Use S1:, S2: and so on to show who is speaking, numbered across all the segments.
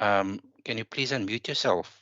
S1: Can you please unmute yourself?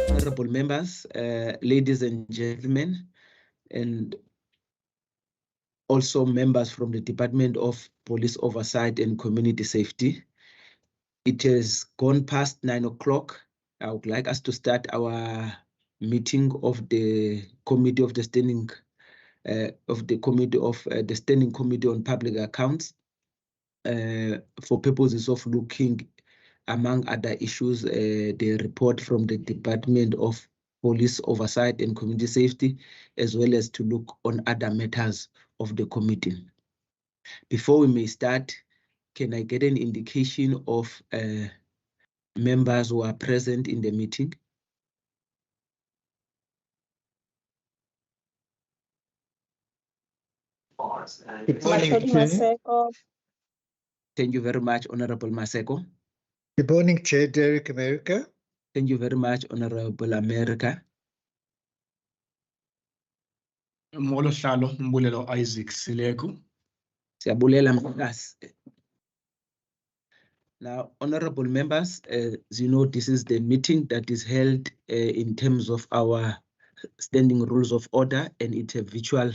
S2: Honorable members, ladies and gentlemen, and also members from the Department of Police Oversight and Community Safety. It has gone past 9 o'clock. I would like us to start our meeting of the Committee of the Standing the Standing Committee on Public Accounts for purposes of looking, among other issues, the report from the Department of Police Oversight and Community Safety, as well as to look on other matters of the committee. Before we may start, can I get an indication of members who are present in the meeting?
S3: Good morning, Chair.
S2: Thank you very much, Honorable Maseko.
S3: Good morning, Chair Derek America.
S2: Thank you very much, Honorable America.
S4: Molo Shalo, Mbulelo Isaac Sileku.
S2: Siyabulela mkhasi. Now, honorable members, as you know, this is the meeting that is held in terms of our standing rules of order, and it's a virtual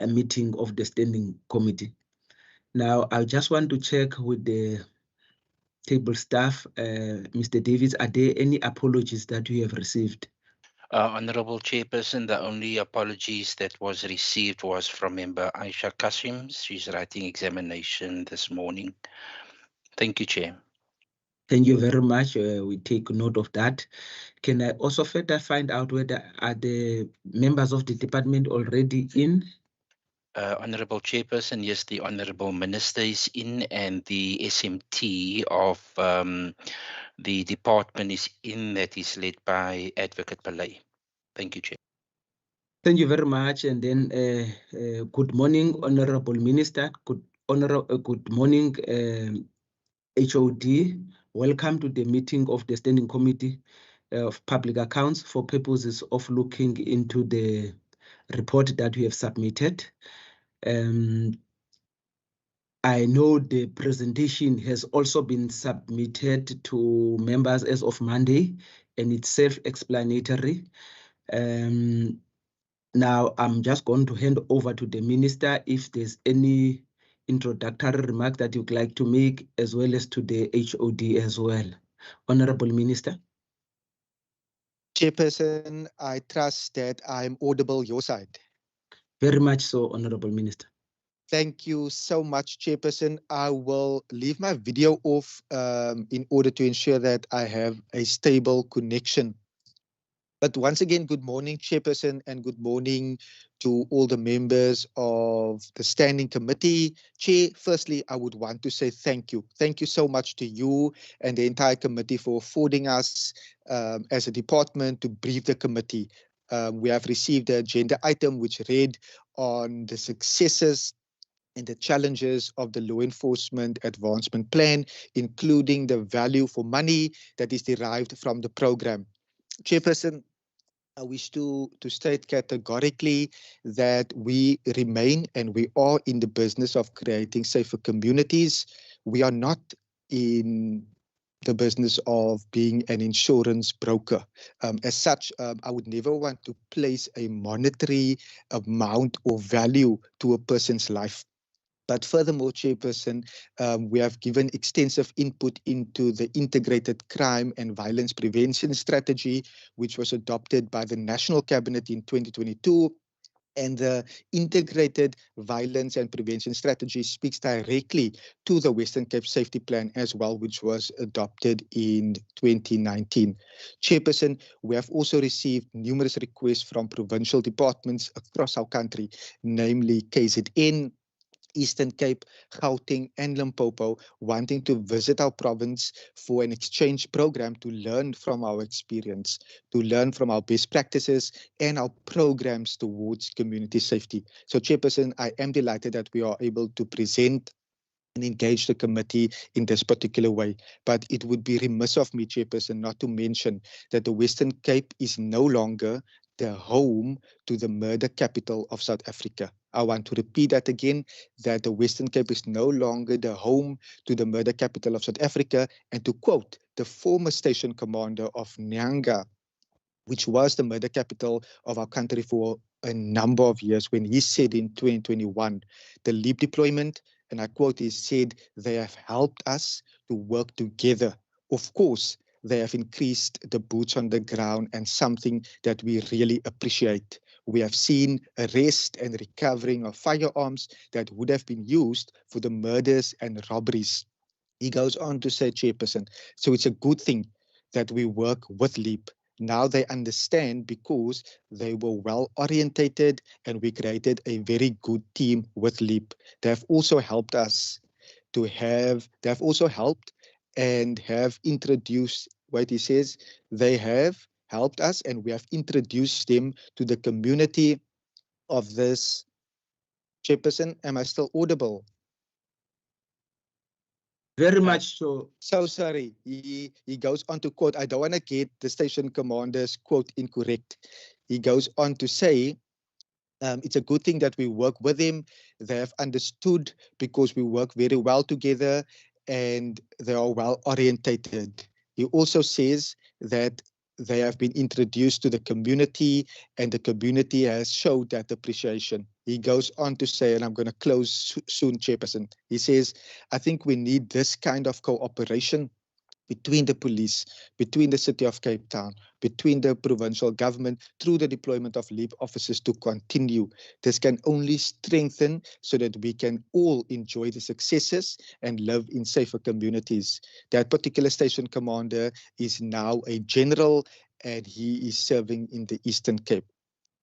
S2: meeting of the standing committee. Now, I just want to check with the table staff, Mr. Davids, are there any apologies that you have received?
S1: Honorable Chairperson, the only apologies that was received was from member Aisha Kashim. She's writing examination this morning. Thank you, Chair.
S2: Thank you very much. We take note of that. Can I also further find out whether are the members of the department already in?
S1: Honorable Chairperson, yes, the Honorable Minister is in, and the SMT of the department is in, that is led by Advocate Pillay. Thank you, Chair.
S2: Thank you very much. And then good morning, Honorable Minister. Good morning, HOD. Welcome to the meeting of the Standing Committee of Public Accounts for purposes of looking into the report that we have submitted. I know the presentation has also been submitted to members as of Monday, and it's self-explanatory. Now, I'm just going to hand over to the Minister if there's any introductory remark that you'd like to make, as well as to the HOD as well. Honorable Minister.
S5: Chairperson, I trust that I'm audible your side.
S2: Very much so, Honorable Minister.
S5: Thank you so much, Chairperson. I will leave my video off in order to ensure that I have a stable connection. But once again, good morning, Chairperson, and good morning to all the members of the Standing Committee. Chair, firstly, I would want to say thank you. Thank you so much to you and the entire committee for affording us as a department to brief the committee. We have received an agenda item which read on the successes and the challenges of the Law Enforcement Advancement Plan, including the value for money that is derived from the program. Chairperson, I wish to state categorically that we remain and we are in the business of creating safer communities. We are not in the business of being an insurance broker. As such, I would never want to place a monetary amount or value to a person's life. But furthermore, Chairperson, we have given extensive input into the integrated crime and violence prevention strategy, which was adopted by the National Cabinet in 2022. And the integrated violence and prevention strategy speaks directly to the Western Cape Safety Plan as well, which was adopted in 2019. Chairperson, we have also received numerous requests from provincial departments across our country, namely KZN, Eastern Cape, Gauteng, and Limpopo, wanting to visit our province for an exchange program to learn from our experience, to learn from our best practices and our programs towards community safety. So, Chairperson, I am delighted that we are able to present and engage the committee in this particular way. But it would be remiss of me, Chairperson, not to mention that the Western Cape is no longer the home to the murder capital of South Africa. I want to repeat that again, that the Western Cape is no longer the home to the murder capital of South Africa. And to quote the former station commander of Nyanga, which was the murder capital of our country for a number of years, when he said in 2021, the LEAP deployment, and I quote, he said, they have helped us to work together. Of course, they have increased the boots on the ground, and something that we really appreciate. We have seen arrest and recovering of firearms that would have been used for the murders and robberies. He goes on to say, Chairperson, so it's a good thing that we work with LEAP. Now they understand because they were well orientated and we created a very good team with LEAP. They have also helped us to have, they have also helped and have introduced, what he says, they have helped us and we have introduced them to the community of this. Chairperson, am I still audible?
S2: Very much so.
S5: So sorry. He goes on to quote, I don't want to get the station commander's quote incorrect. He goes on to say, it's a good thing that we work with him. They have understood because we work very well together and they are well orientated. He also says that they have been introduced to the community and the community has showed that appreciation. He goes on to say, and I'm going to close soon, Chairperson. He says, I think we need this kind of cooperation between the police, between the City of Cape Town, between the provincial government, through the deployment of LEAP officers to continue. This can only strengthen so that we can all enjoy the successes and live in safer communities. That particular station commander is now a general and he is serving in the Eastern Cape.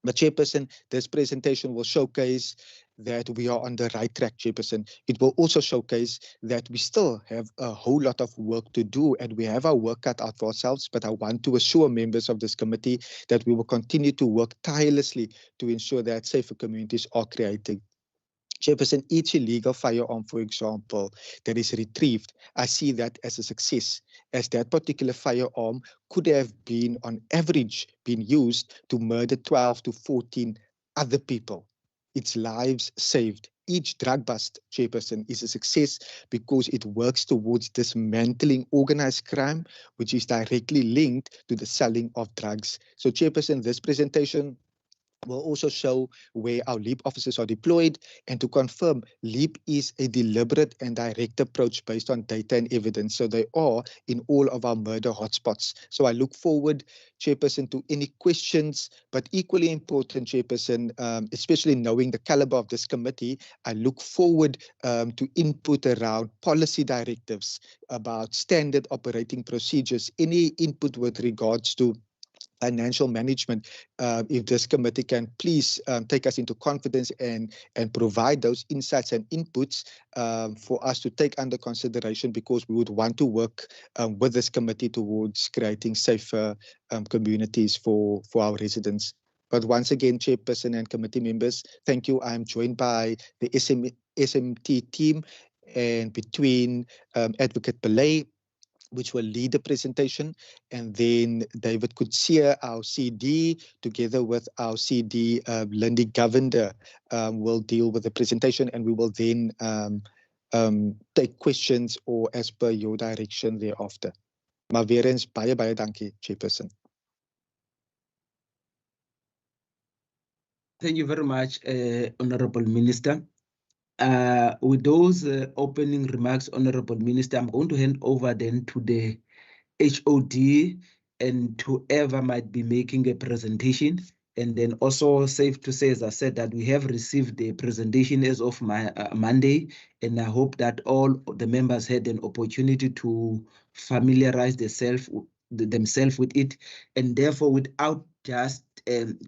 S5: But Chairperson, this presentation will showcase that we are on the right track, Chairperson. It will also showcase that we still have a whole lot of work to do and we have our work cut out for ourselves. But I want to assure members of this committee that we will continue to work tirelessly to ensure that safer communities are created. Chairperson, each illegal firearm, for example, that is retrieved, I see that as a success, as that particular firearm could have been, on average, been used to murder 12 to 14 other people. Its lives saved. Each drug bust, Chairperson, is a success because it works towards dismantling organized crime, which is directly linked to the selling of drugs. So, Chairperson, this presentation will also show where our LEAP officers are deployed and to confirm LEAP is a deliberate and direct approach based on data and evidence. So they are in all of our murder hotspots. So I look forward, Chairperson, to any questions, but equally important, Chairperson, especially knowing the caliber of this committee, I look forward to input around policy directives about standard operating procedures, any input with regards to financial management, if this committee can please take us into confidence and provide those insights and inputs for us to take under consideration, because we would want to work with this committee towards creating safer communities for our residents. But once again, Chairperson and committee members, thank you. I'm joined by the SMT team and between Advocate Belay, which will lead the presentation, and then David Kutsia, our CD, together with our CD, Lindy Govender, will deal with the presentation, and we will then take questions or as per your direction thereafter. Maar weer eens baie dankie, Chairperson.
S2: Thank you very much, Honorable Minister. With those opening remarks, Honorable Minister, I'm going to hand over then to the HOD and to whoever might be making a presentation. And then also safe to say, as I said, that we have received the presentation as of Monday, and I hope that all the members had an opportunity to familiarize themselves with it, and therefore without just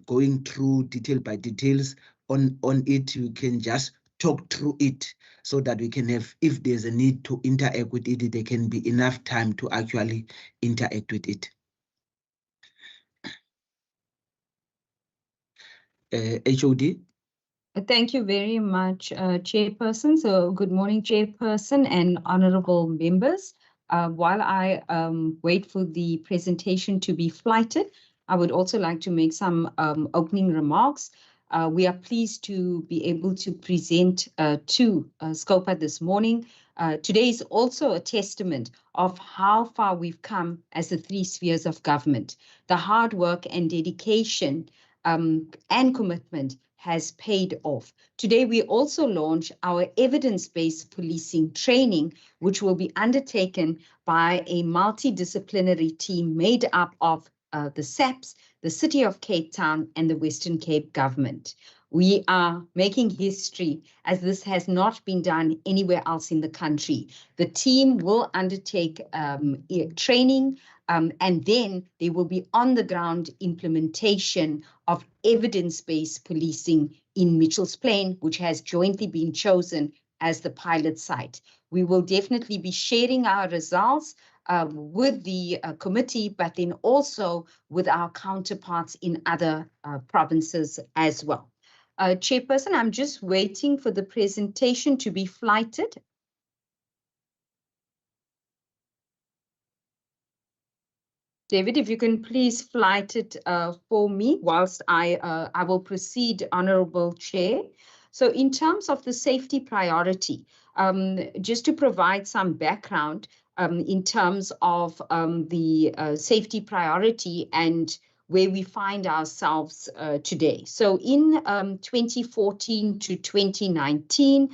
S2: going through detail by details on it, you can just talk through it so that we can have, if there's a need to interact with it, there can be enough time to actually interact with it. HOD.
S6: Thank you very much, Chairperson. So good morning, Chairperson and honorable members. While I wait for the presentation to be flighted, I would also like to make some opening remarks. We are pleased to be able to present to SCOPA this morning. Today is also a testament of how far we've come as the three spheres of government. The hard work and dedication and commitment has paid off. Today, we also launch our evidence-based policing training, which will be undertaken by a multidisciplinary team made up of the SAPS, the City of Cape Town, and the Western Cape government. We are making history as this has not been done anywhere else in the country. The team will undertake training and then there will be on-the-ground implementation of evidence-based policing in Mitchell's Plain, which has jointly been chosen as the pilot site. We will definitely be sharing our results with the committee, but then also with our counterparts in other provinces as well. Chairperson, I'm just waiting for the presentation to be flighted. David, if you can please flight it for me whilst I will proceed, Honourable Chair. So in terms of the safety priority, just to provide some background in terms of the safety priority and where we find ourselves today. So in 2014 to 2019,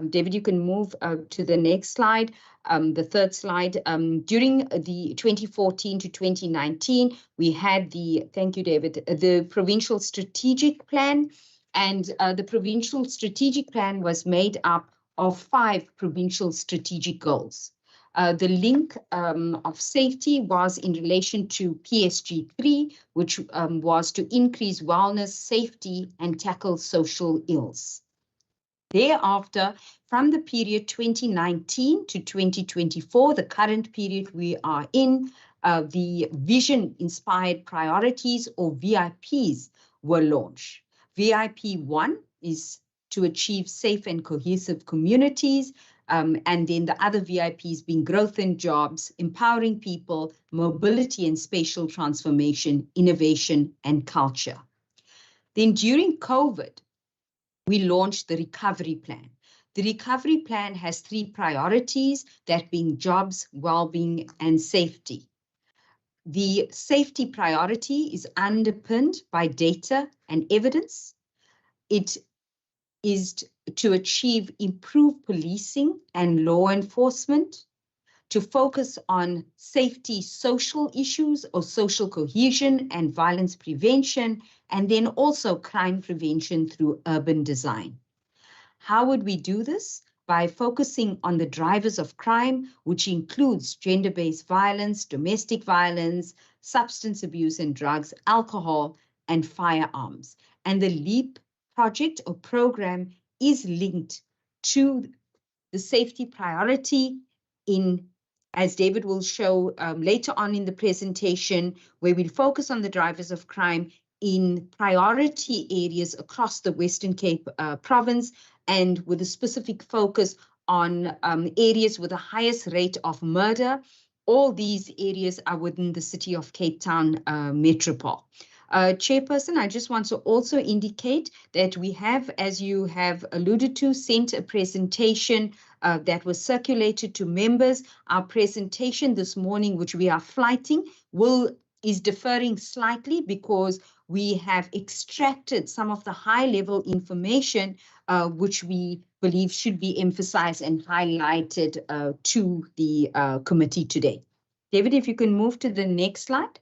S6: David, you can move to the next slide. The third slide, during the 2014 to 2019, we had thank you, David, the Provincial Strategic Plan, and the Provincial Strategic Plan was made up of 5 provincial strategic goals. The link of safety was in relation to PSG3, which was to increase wellness, safety, and tackle social ills. Thereafter, from the period 2019 to 2024, the current period we are in, the Vision-Inspired Priorities, or VIPs, were launched. VIP 1 is to achieve safe and cohesive communities, and then the other VIPs being growth and jobs, empowering people, mobility and spatial transformation, innovation and culture. Then during COVID, we launched the recovery plan. The recovery plan has 3 priorities, that being jobs, well-being, and safety. The safety priority is underpinned by data and evidence. It is to achieve improved policing and law enforcement, to focus on safety social issues or social cohesion and violence prevention, and then also crime prevention through urban design. How would we do this? By focusing on the drivers of crime, which includes gender-based violence, domestic violence, substance abuse and drugs, alcohol, and firearms. And the LEAP project or program is linked to the safety priority as David will show later on in the presentation, where we'll focus on the drivers of crime in priority areas across the Western Cape province, and with a specific focus on areas with the highest rate of murder. All these areas are within the City of Cape Town metropole. Chairperson, I just want to also indicate that we have, as you have alluded to, sent a presentation that was circulated to members. Our presentation this morning, which we are flighting, will is differing slightly because we have extracted some of the high-level information which we believe should be emphasized and highlighted to the committee today. David, if you can move to the next slide.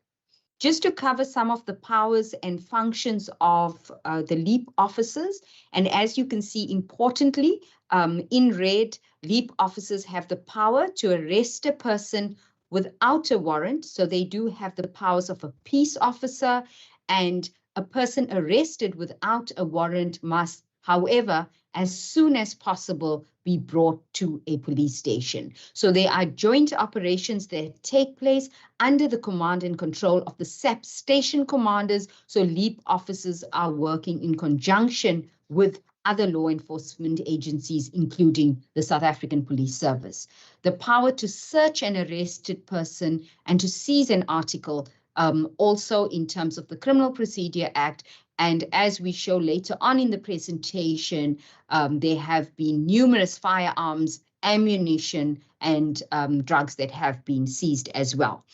S6: Just to cover some of the powers and functions of the LEAP officers. And as you can see, importantly, in red, LEAP officers have the power to arrest a person without a warrant. So they do have the powers of a peace officer, and a person arrested without a warrant must, however, as soon as possible, be brought to a police station. So there are joint operations that take place under the command and control of the SAP station commanders. So LEAP officers are working in conjunction with other law enforcement agencies, including the South African Police Service. The power to search an arrested person and to seize an article, also in terms of the Criminal Procedure Act. And as we show later on in the presentation, there have been numerous firearms, ammunition, and drugs that have been seized as well.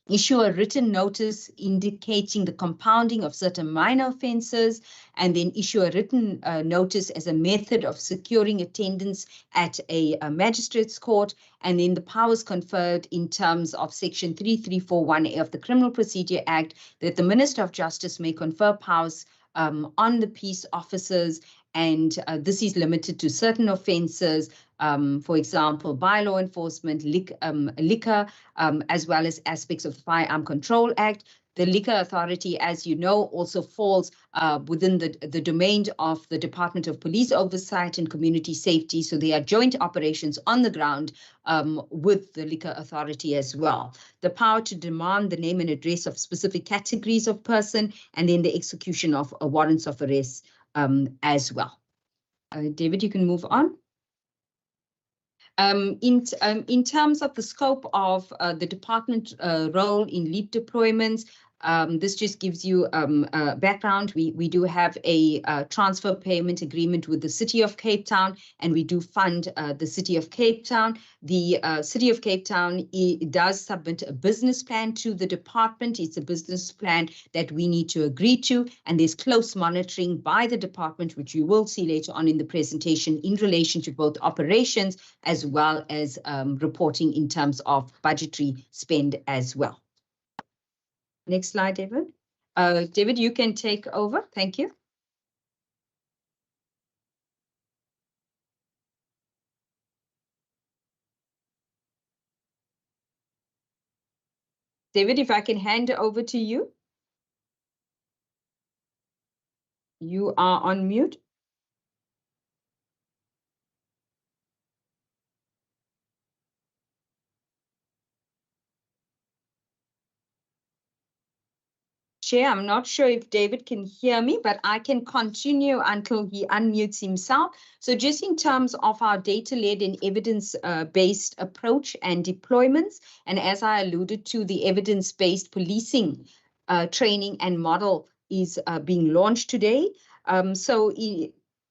S6: Issue a written notice indicating the compounding of certain minor offences, and then issue a written notice as a method of securing attendance at a magistrate's court, and then the powers conferred in terms of Section 3341A of the Criminal Procedure Act, that the Minister of Justice may confer powers on the peace officers, and this is limited to certain offences, for example, by law enforcement, liquor, as well as aspects of the Firearm Control Act. The Liquor Authority, as you know, also falls within the domain of the Department of Police Oversight and Community Safety. So there are joint operations on the ground with the Liquor Authority as well. The power to demand the name and address of specific categories of person, and then the execution of warrants of arrest as well. David, you can move on. In terms of the scope of the department role in LEAP deployments, this just gives you background. We do have a transfer payment agreement with the City of Cape Town, and we do fund the City of Cape Town. The City of Cape Town does submit a business plan to the department. It's a business plan that we need to agree to, and there's close monitoring by the department, which you will see later on in the presentation, in relation to both operations as well as reporting in terms of budgetary spend as well. Next slide, David. David, you can take over. Thank you. David, if I can hand over to you. You are on mute. Chair, I'm not sure if David can hear me, but I can continue until he unmutes himself. So just in terms of our data-led and evidence-based approach and deployments, and as I alluded to, the evidence-based policing training and model is being launched today. So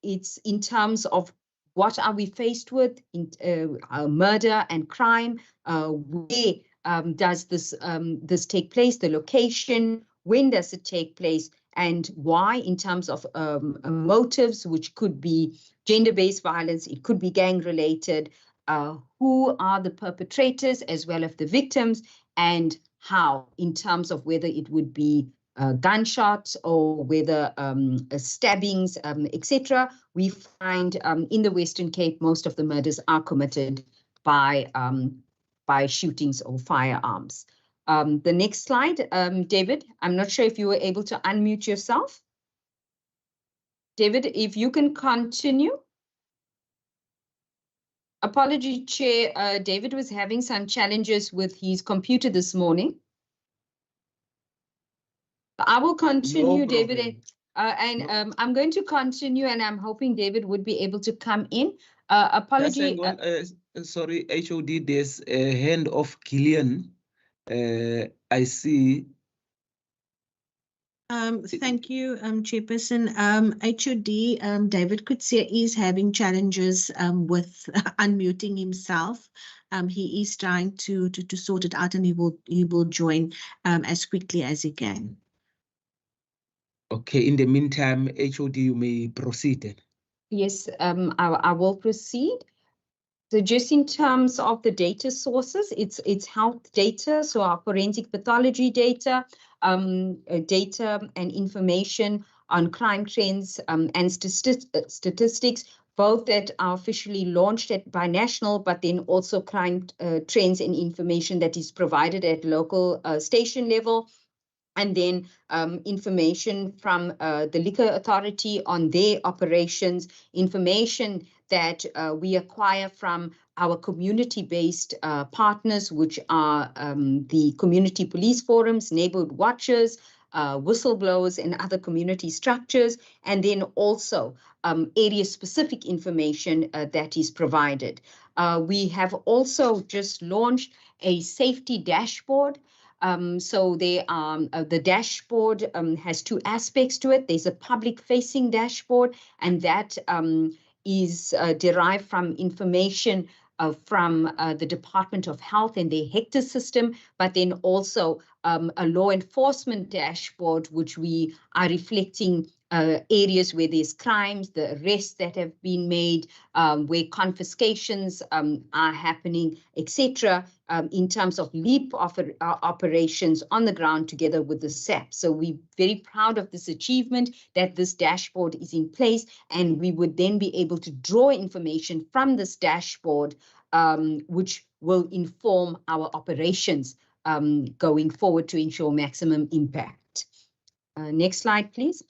S6: it's in terms of what are we faced with in murder and crime, where does this take place, the location, when does it take place, and why, in terms of motives, which could be gender-based violence, it could be gang-related, who are the perpetrators as well as the victims, and how, in terms of whether it would be gunshots or whether stabbings, etc. We find in the Western Cape, most of the murders are committed by shootings or firearms. The next slide, David, I'm not sure if you were able to unmute yourself. David, if you can continue. Apology, Chair. David was having some challenges with his computer this morning. I will continue, no David, and I'm going to continue, and I'm hoping David would be able to come in. Apology.
S2: Sorry, HOD, there's a hand of Gillian. I see.
S7: Thank you, Chairperson. HOD, David Kutsia is having challenges with unmuting himself. He is trying to sort it out, and he will join as quickly as he can.
S2: Okay, in the meantime, HOD, you may proceed then.
S6: Yes, I will proceed. So just in terms of the data sources, it's health data, so our forensic pathology data, data and information on crime trends and statistics, both that are officially launched by national, but then also crime trends and information that is provided at local station level. And then information from the Liquor Authority on their operations, information that we acquire from our community-based partners, which are the community police forums, neighborhood watchers, whistleblowers, and other community structures, and then also area-specific information that is provided. We have also just launched a safety dashboard. So the dashboard has two aspects to it. There's a public-facing dashboard, and that is derived from information from the Department of Health and their Hector system, but then also a law enforcement dashboard, which we are reflecting areas where there's crimes, the arrests that have been made, where confiscations are happening, etc., in terms of LEAP operations on the ground together with the SAP. So we're very proud of this achievement, that this dashboard is in place, and we would then be able to draw information from this dashboard, which will inform our operations going forward to ensure maximum impact. Next slide, please.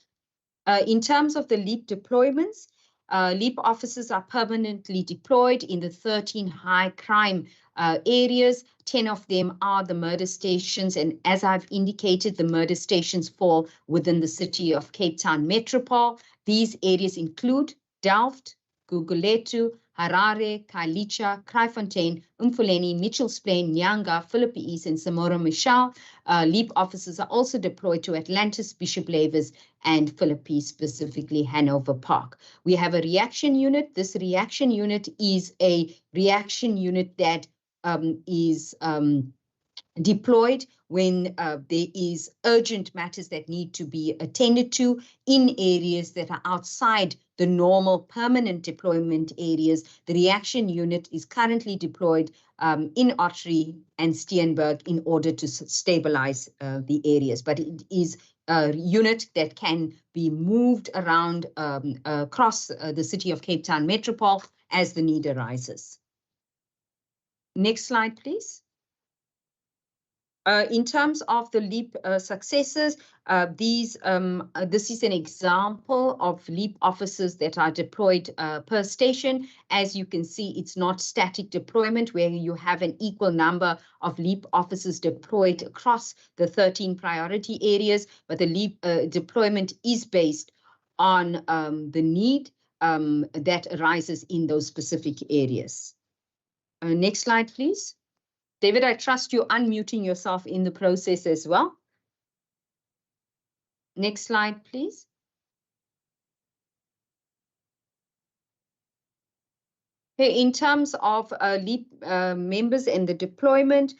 S6: In terms of the LEAP deployments, LEAP officers are permanently deployed in the 13 high crime areas. 10 of them are the murder stations, and as I've indicated, the murder stations fall within the city of Cape Town Metropole. These areas include Delft, Guguletu, Harare, Khayelitsha, Kraaifontein, Umfuleni, Mitchells Plain, Nyanga, Philippi East, and Samora Machel. LEAP officers are also deployed to Atlantis, Bishop Lavis, and Philippi, specifically Hanover Park. We have a reaction unit. This reaction unit is a reaction unit that is deployed when there is urgent matters that need to be attended to in areas that are outside the normal permanent deployment areas. The reaction unit is currently deployed in Ottery and Steenberg in order to stabilize the areas, but it is a unit that can be moved around across the city of Cape Town Metropole as the need arises. Next slide, please. In terms of the LEAP successes, this is an example of LEAP officers that are deployed per station. As you can see, it's not static deployment where you have an equal number of LEAP officers deployed across the 13 priority areas, but the LEAP deployment is based on the need that arises in those specific areas. Next slide, please. David, I trust you unmuting yourself in the process as well. Next slide, please. Okay, in terms of LEAP members and the deployment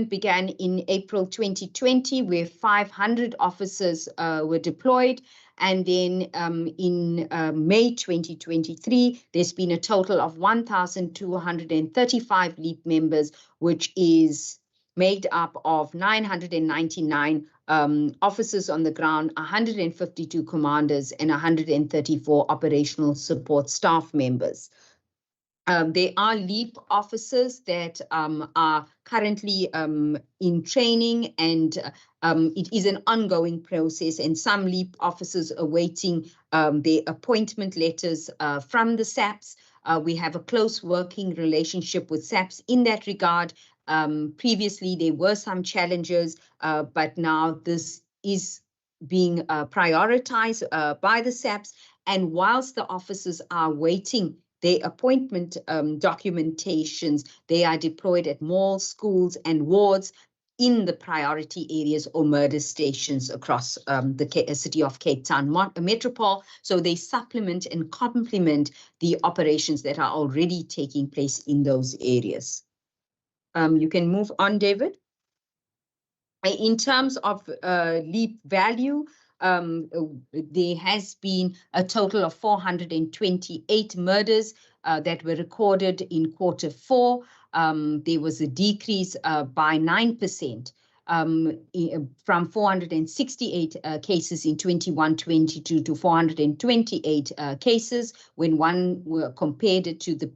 S6: began in April 2020, where 500 officers were deployed. And then in May 2023, there's been a total of 1,235 LEAP members, which is made up of 999 officers on the ground, 152 commanders, and 134 operational support staff members. There are LEAP officers that are currently in training, and it is an ongoing process, and some LEAP officers are awaiting their appointment letters from the SAPs. We have a close working relationship with SAPs in that regard. Previously, there were some challenges, but now this is being prioritized by the SAPs. And whilst the officers are waiting their appointment documentations, they are deployed at malls, schools, and wards in the priority areas or murder stations across the city of Cape Town metropole. So they supplement and complement the operations that are already taking place in those areas. You can move on, David. In terms of LEAP value, there has been a total of 428 murders that were recorded in Q4. There was a decrease by 9% from 468 cases in 21-22 to 428 cases when one were compared it to the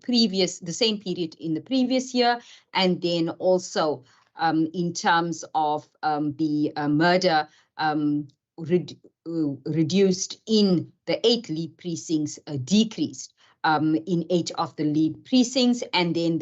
S6: same period in the previous year. And then also in terms of the murder reduced in the 8 LEAP precincts, decreased in 8 of the LEAP precincts. And then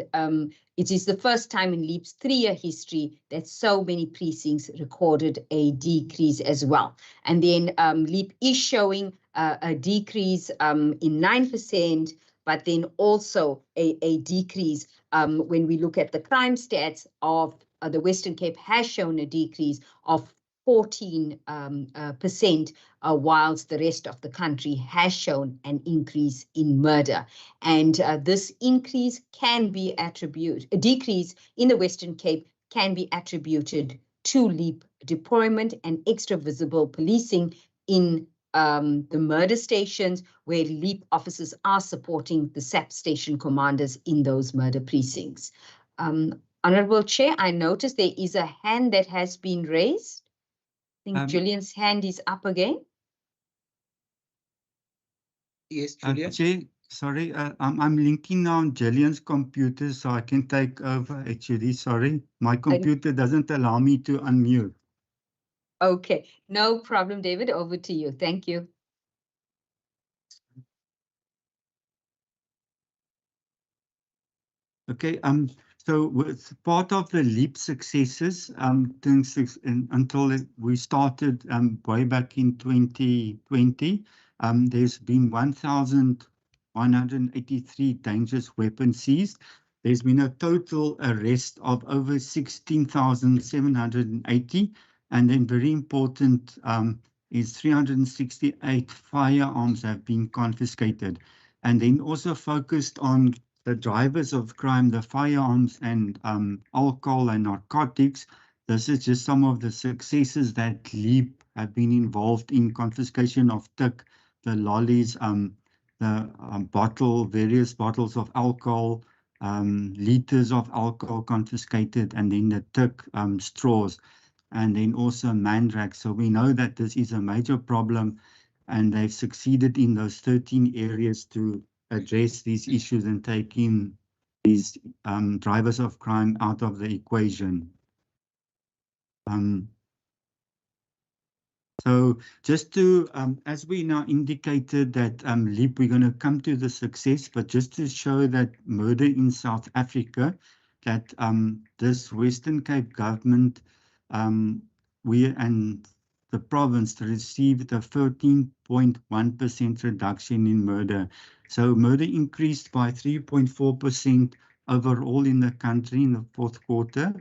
S6: it is the first time in LEAP's 3-year history that so many precincts recorded a decrease as well. And then LEAP is showing a decrease in 9%, but then also a decrease when we look at the crime stats of the Western Cape has shown a decrease of 14%, whilst the rest of the country has shown an increase in murder. And this increase can be a decrease in the Western Cape can be attributed to LEAP deployment and extra visible policing in the murder stations, where LEAP officers are supporting the SAP station commanders in those murder precincts. Honorable Chair, I noticed there is a hand that has been raised. I think Julian's hand is up again.
S2: Yes, Julian.
S8: Chair, sorry, I'm linking now on Julian's computer so I can take over. Actually, sorry, my computer doesn't allow me to unmute.
S6: Okay, no problem, David. Over to you. Thank you.
S8: Okay, so with part of the LEAP successes, until we started way back in 2020, there's been 1,183 dangerous weapons seized. There's been a total arrest of over 16,780, and then very important is 368 firearms have been confiscated, and then also focused on the drivers of crime, the firearms and alcohol and narcotics. This is just some of the successes that LEAP have been involved in: confiscation of TIC, the lollies, various bottles of alcohol, liters of alcohol confiscated, and then the TIC straws, and then also mandrax. So we know that this is a major problem, and they've succeeded in those 13 areas to address these issues and take in these drivers of crime out of the equation. So just to, as we now indicated that LEAP, we're going to come to the success, but just to show that murder in South Africa, that this Western Cape government, we and the province received a 13.1% reduction in murder. So murder increased by 3.4% overall in the country in the 4th quarter.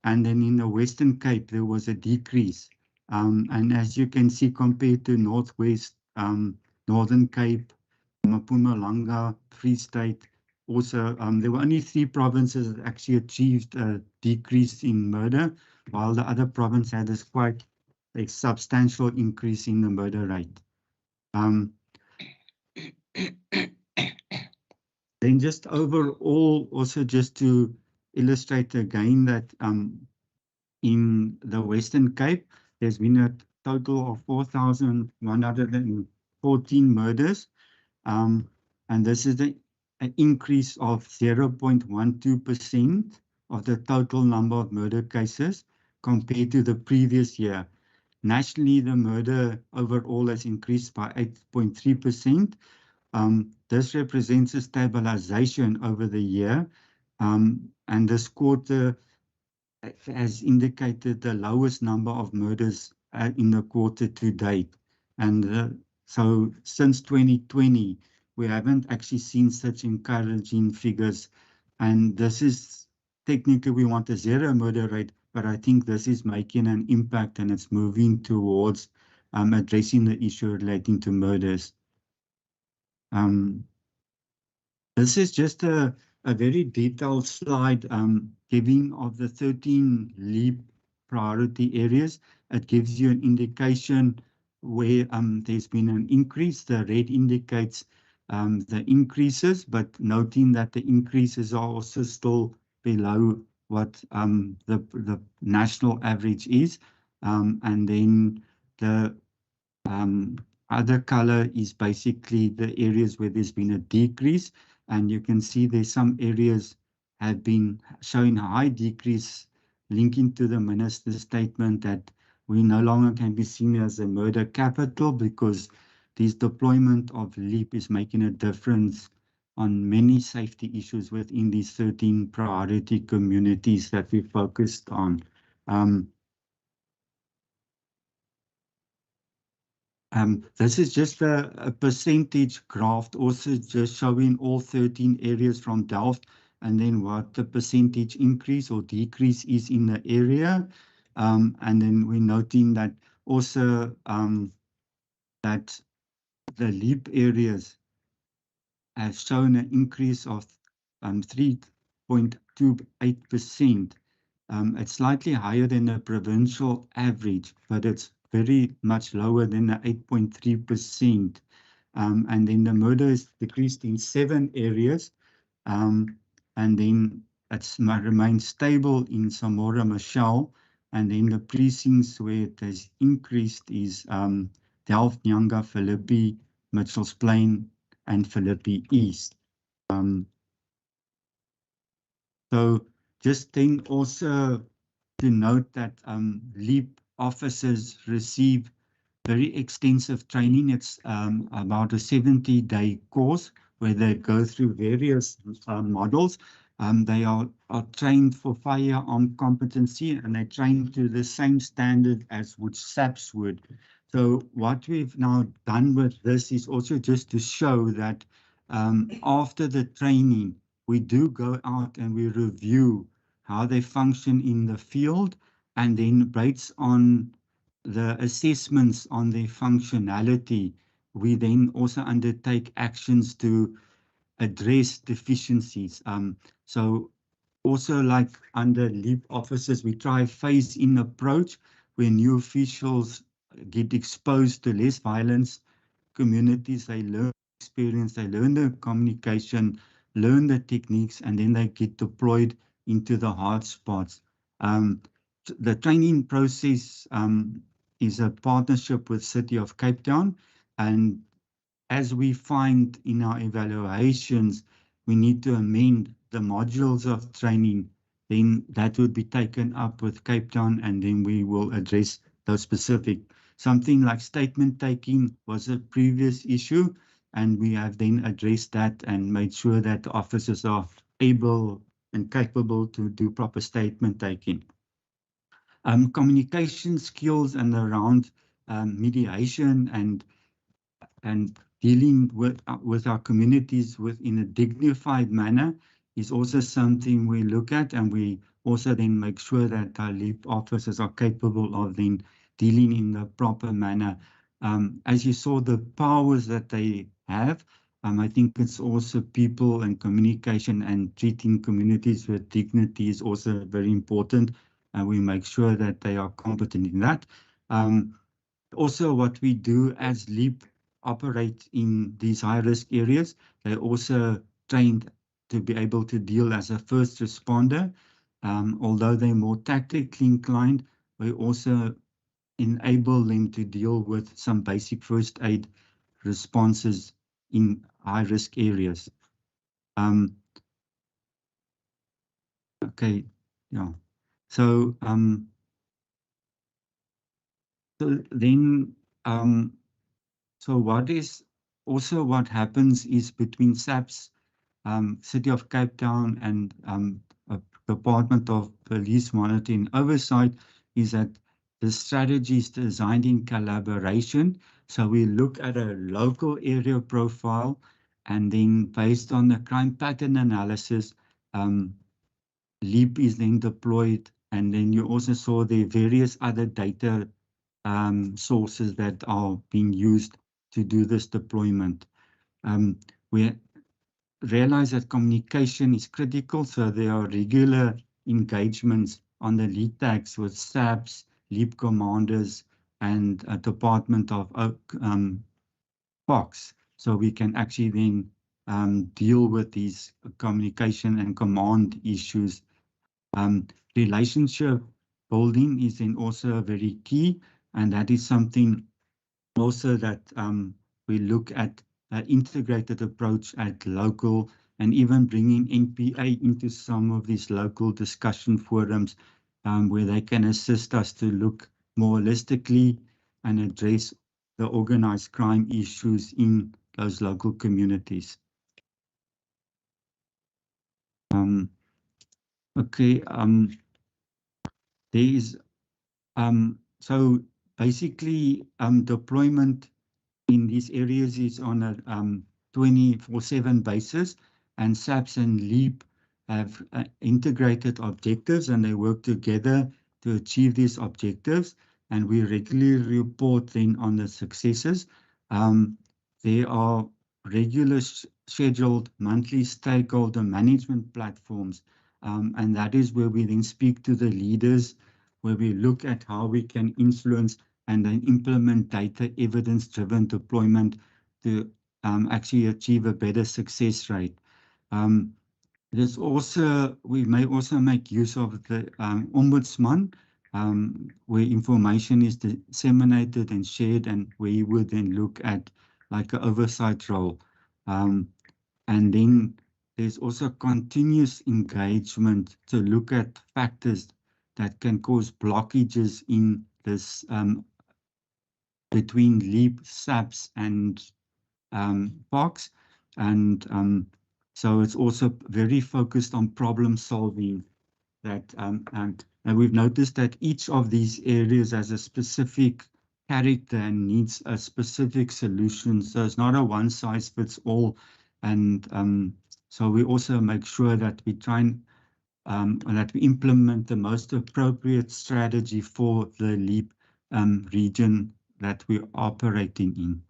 S8: And then in the Western Cape, there was a decrease. And as you can see, compared to Northwest, Northern Cape, Mpumalanga, Free State, also there were only 3 provinces that actually achieved a decrease in murder, while the other province had quite a substantial increase in the murder rate. Then just overall, also just to illustrate again that in the Western Cape, there's been a total of 4,114 murders, and this is an increase of 0.12% of the total number of murder cases compared to the previous year. Nationally, the murder overall has increased by 8.3%. This represents a stabilization over the year, and this quarter has indicated the lowest number of murders in the quarter to date. And so since 2020, we haven't actually seen such encouraging figures. And this is technically, we want a 0 murder rate, but I think this is making an impact and it's moving towards addressing the issue relating to murders. This is just a very detailed slide giving of the 13 LEAP priority areas. It gives you an indication where there's been an increase. The red indicates the increases, but noting that the increases are also still below what the national average is. And then the other color is basically the areas where there's been a decrease. And you can see there's some areas have been showing a high decrease, linking to the minister's statement that we no longer can be seen as a murder capital because this deployment of LEAP is making a difference on many safety issues within these 13 priority communities that we focused on. This is just a percentage graph, also just showing all 13 areas from Delft, and then what the percentage increase or decrease is in the area. And then we're noting that also that the LEAP areas have shown an increase of 3.28%. It's slightly higher than the provincial average, but it's very much lower than the 8.3%. And then the murder is decreased in 7 areas, and then it remains stable in Samora Machel, and then the precincts where it has increased is Delft, Nyanga, Philippi, Mitchells Plain, and Philippi East. So just then also to note that LEAP officers receive very extensive training. It's about a 70-day course where they go through various models. They are trained for firearm competency, and they train to the same standard as which SAPS would. So what we've now done with this is also just to show that after the training, we do go out and we review how they function in the field, and then based on the assessments on their functionality, we then also undertake actions to address deficiencies. So also like under LEAP officers, we try a phase-in approach where new officials get exposed to less violence communities, they learn experience, they learn the communication, learn the techniques, and then they get deployed into the hard spots. The training process is a partnership with City of Cape Town, and as we find in our evaluations, we need to amend the modules of training, then that would be taken up with Cape Town, and then we will address those specific. Something like statement taking was a previous issue, and we have then addressed that and made sure that the officers are able and capable to do proper statement taking. Communication skills and around mediation and dealing with our communities in a dignified manner is also something we look at, and we also then make sure that our LEAP officers are capable of then dealing in the proper manner. As you saw, the powers that they have, I think it's also people and communication and treating communities with dignity is also very important, and we make sure that they are competent in that. Also, what we do as LEAP operate in these high-risk areas, they're also trained to be able to deal as a first responder. Although they're more tactically inclined, we also enable them to deal with some basic first aid responses in high-risk areas. Okay, yeah. So, so what happens is between SAPS, City of Cape Town, and Department of Police Monitoring and Oversight is that the strategy is designed in collaboration. So we look at a local area profile, and then based on the crime pattern analysis, LEAP is then deployed And then you also saw the various other data sources that are being used to do this deployment. We realize that communication is critical, so there are regular engagements on the lead tags with SAPs, LEAP commanders, and Department of POCs, so we can actually then deal with these communication and command issues. Relationship building is then also very key, and that is something also that we look at an integrated approach at local, and even bringing NPA into some of these local discussion forums where they can assist us to look more holistically and address the organized crime issues in those local communities. Okay, there is so basically deployment in these areas is on a 24/7 basis, and SAPS and LEAP have integrated objectives, and they work together to achieve these objectives, and we regularly report then on the successes. There are regular scheduled monthly stakeholder management platforms, and that is where we then speak to the leaders, where we look at how we can influence and then implement data evidence-driven deployment to actually achieve a better success rate. We may also make use of the Ombudsman, where information is disseminated and shared, and where you would then look at like an oversight role. And then there's also continuous engagement to look at factors that can cause blockages in this between LEAP, SAPS, and POCs. And so it's also very focused on problem solving. And we've noticed that each of these areas has a specific character and needs a specific solution. So it's not a one size fits all. And so we also make sure that we try and that we implement the most appropriate strategy for the LEAP region that we're operating in.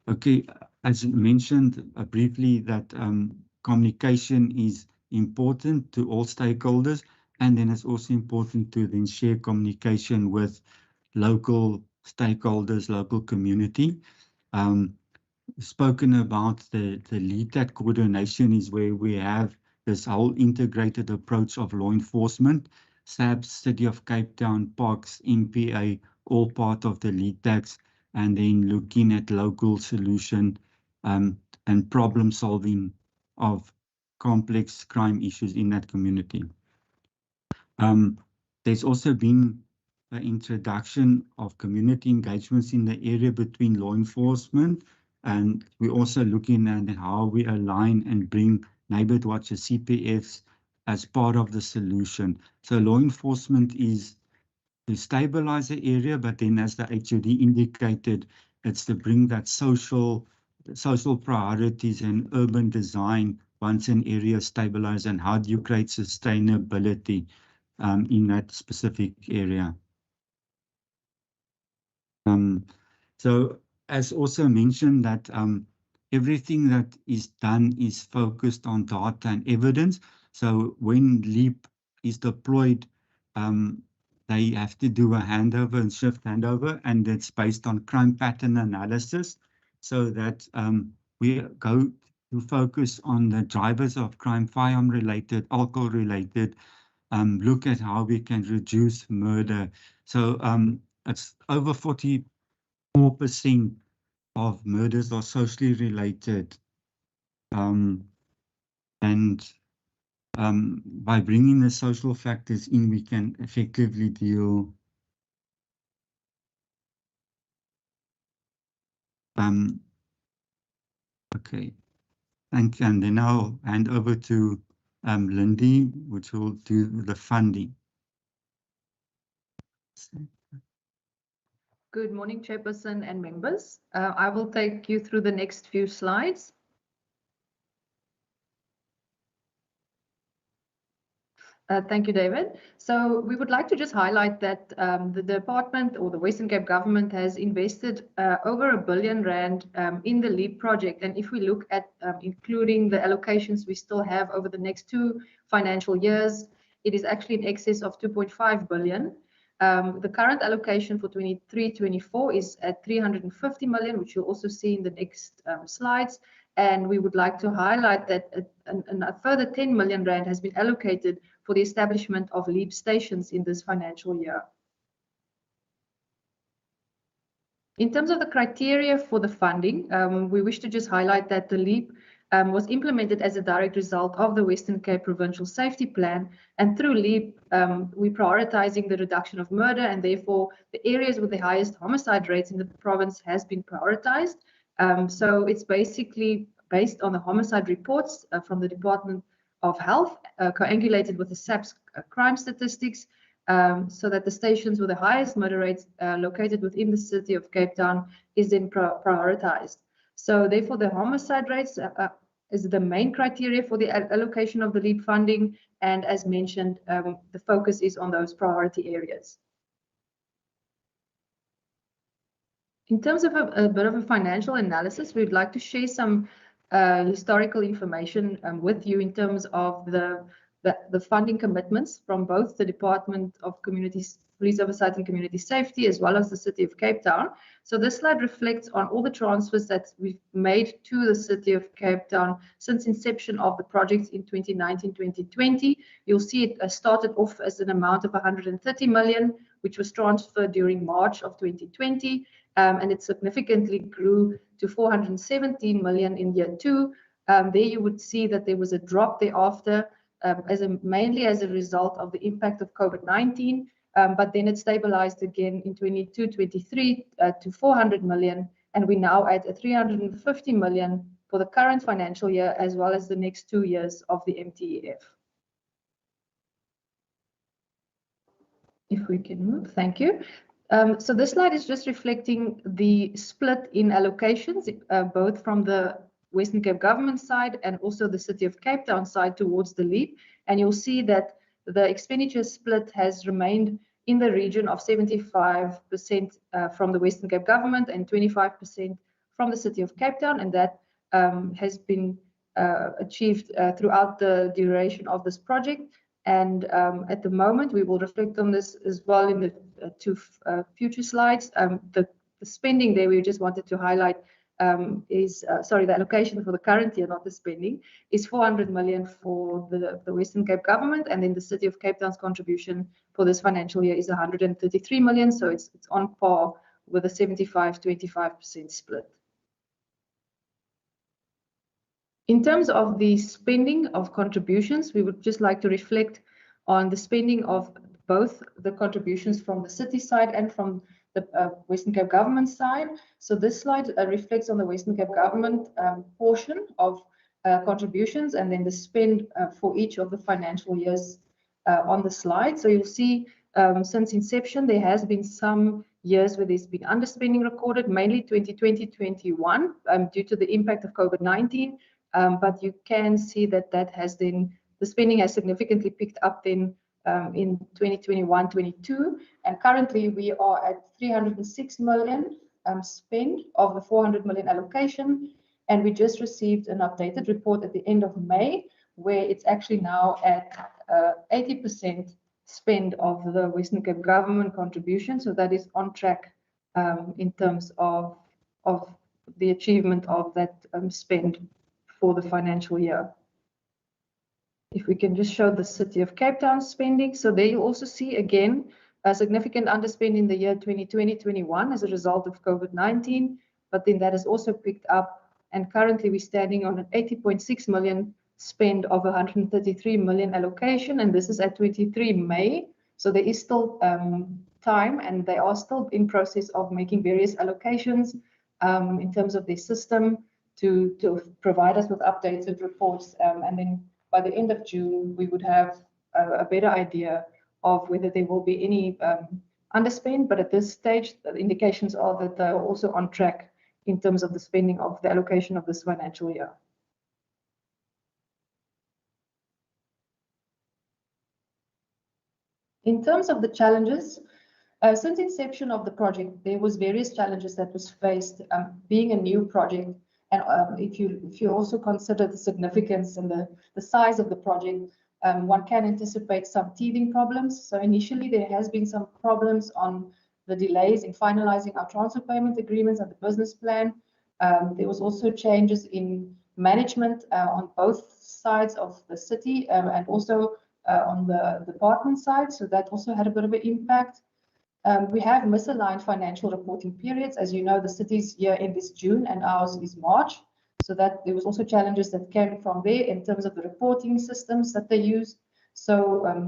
S8: Okay, as mentioned briefly, that communication is important to all stakeholders, and then it's also important to then share communication with local stakeholders, local community. Spoken about the LEAD coordination is where we have this whole integrated approach of law enforcement, SAPS, City of Cape Town, POCs, NPA, all part of the LEAD tax, and then looking at local solution and problem solving of complex crime issues in that community. There's also been an introduction of community engagements in the area between law enforcement, and we're also looking at how we align and bring neighborhood watches, CPFs, as part of the solution. So law enforcement is to stabilize the area, but then as the HOD indicated, it's to bring that social priorities and urban design once an area is stabilized, and how do you create sustainability in that specific area. So as also mentioned, that everything that is done is focused on data and evidence. So when LEAP is deployed, they have to do a handover and shift handover, and it's based on crime pattern analysis, so that we go to focus on the drivers of crime, firearm related, alcohol related, look at how we can reduce murder. So it's over 44% of murders are socially related. And by bringing the social factors in, we can effectively deal. Okay, thank you. And then I'll hand over to Lindy, which will do the funding.
S9: Good morning, Chairperson and members. I will take you through the next few slides. Thank you, David. So we would like to just highlight that the department or the Western Cape government has invested over R1 billion in the LEAP project. And if we look at including the allocations we still have over the next 2 financial years, it is actually in excess of 2.5 billion. The current allocation for 23-24 is at 350 million, which you'll also see in the next slides. And we would like to highlight that a further 10 million rand has been allocated for the establishment of LEAP stations in this financial year. In terms of the criteria for the funding, we wish to just highlight that the LEAP was implemented as a direct result of the Western Cape Provincial Safety Plan. And through LEAP, we're prioritizing the reduction of murder, and therefore the areas with the highest homicide rates in the province has been prioritized. So it's basically based on the homicide reports from the Department of Health, coagulated with the SAPS crime statistics, so that the stations with the highest murder rates located within the city of Cape Town is then prioritized. So therefore the homicide rates is the main criteria for the allocation of the LEAP funding. And as mentioned, the focus is on those priority areas. In terms of a bit of a financial analysis, we'd like to share some historical information with you in terms of the funding commitments from both the Department of Police Oversight and Community Safety, as well as the City of Cape Town. So this slide reflects on all the transfers that we've made to the City of Cape Town since inception of the project in 2019-2020. You'll see it started off as an amount of 130 million, which was transferred during March of 2020. And it significantly grew to 417 million in year 2. There you would see that there was a drop thereafter, mainly as a result of the impact of COVID-19, but then it stabilized again in 22-23 to 400 million, and we're now at 350 million for the current financial year, as well as the next 2 years of the MTEF. If we can move, thank you. So this slide is just reflecting the split in allocations, both from the Western Cape government side and also the City of Cape Town side towards the LEAP. And you'll see that the expenditure split has remained in the region of 75% from the Western Cape government and 25% from the City of Cape Town. And that has been achieved throughout the duration of this project. And at the moment, we will reflect on this as well in the 2 future slides. The spending there, we just wanted to highlight the allocation for the current year, not the spending, is 400 million for the Western Cape government, and then the City of Cape Town's contribution for this financial year is 133 million, so it's on par with a 75-25% split. In terms of the spending of contributions, we would just like to reflect on the spending of both the contributions from the city side and from the Western Cape government side. So this slide reflects on the Western Cape government portion of contributions, and then the spend for each of the financial years on the slide. So you'll see since inception, there has been some years where there's been underspending recorded, mainly 2020-21 due to the impact of COVID-19. But you can see that the spending has significantly picked up then in 2021-22, and currently we are at 306 million spend of the 400 million allocation, and we just received an updated report at the end of May where it's actually now at 80% spend of the Western Cape government contribution. So that is on track in terms of the achievement of that spend for the financial year. If we can just show the City of Cape Town spending. So there you also see again a significant underspend in the year 2020-21 as a result of COVID-19, but then that has also picked up, and currently we're standing on an 80.6 million spend of 133 million allocation, and this is at 23 May. So there is still time, and they are still in process of making various allocations in terms of their system to provide us with updated reports, and then by the end of June, we would have a better idea of whether there will be any underspend. But at this stage, the indications are that they're also on track in terms of the spending of the allocation of this financial year. In terms of the challenges, since inception of the project, there was various challenges that was faced, being a new project. And if you also consider the significance and the size of the project, one can anticipate some teething problems. So initially there has been some problems on the delays in finalizing our transfer payment agreements and the business plan. There was also changes in management on both sides of the city and also on the department side. So that also had a bit of an impact. We have misaligned financial reporting periods. As you know, the city's year end is June and ours is March. So that there was also challenges that came from there in terms of the reporting systems that they use. So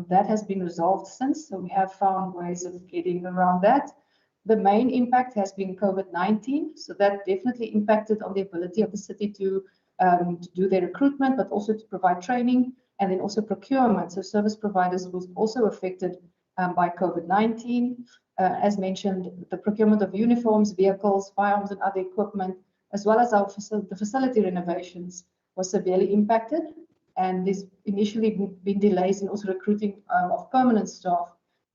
S9: that has been resolved since. So we have found ways of getting around that. The main impact has been COVID-19. So that definitely impacted on the ability of the city to do their recruitment, but also to provide training and then also procurement. So service providers was also affected by COVID-19. As mentioned, the procurement of uniforms, vehicles, firearms and other equipment, as well as the facility renovations was severely impacted. And there's initially been delays in also recruiting of permanent staff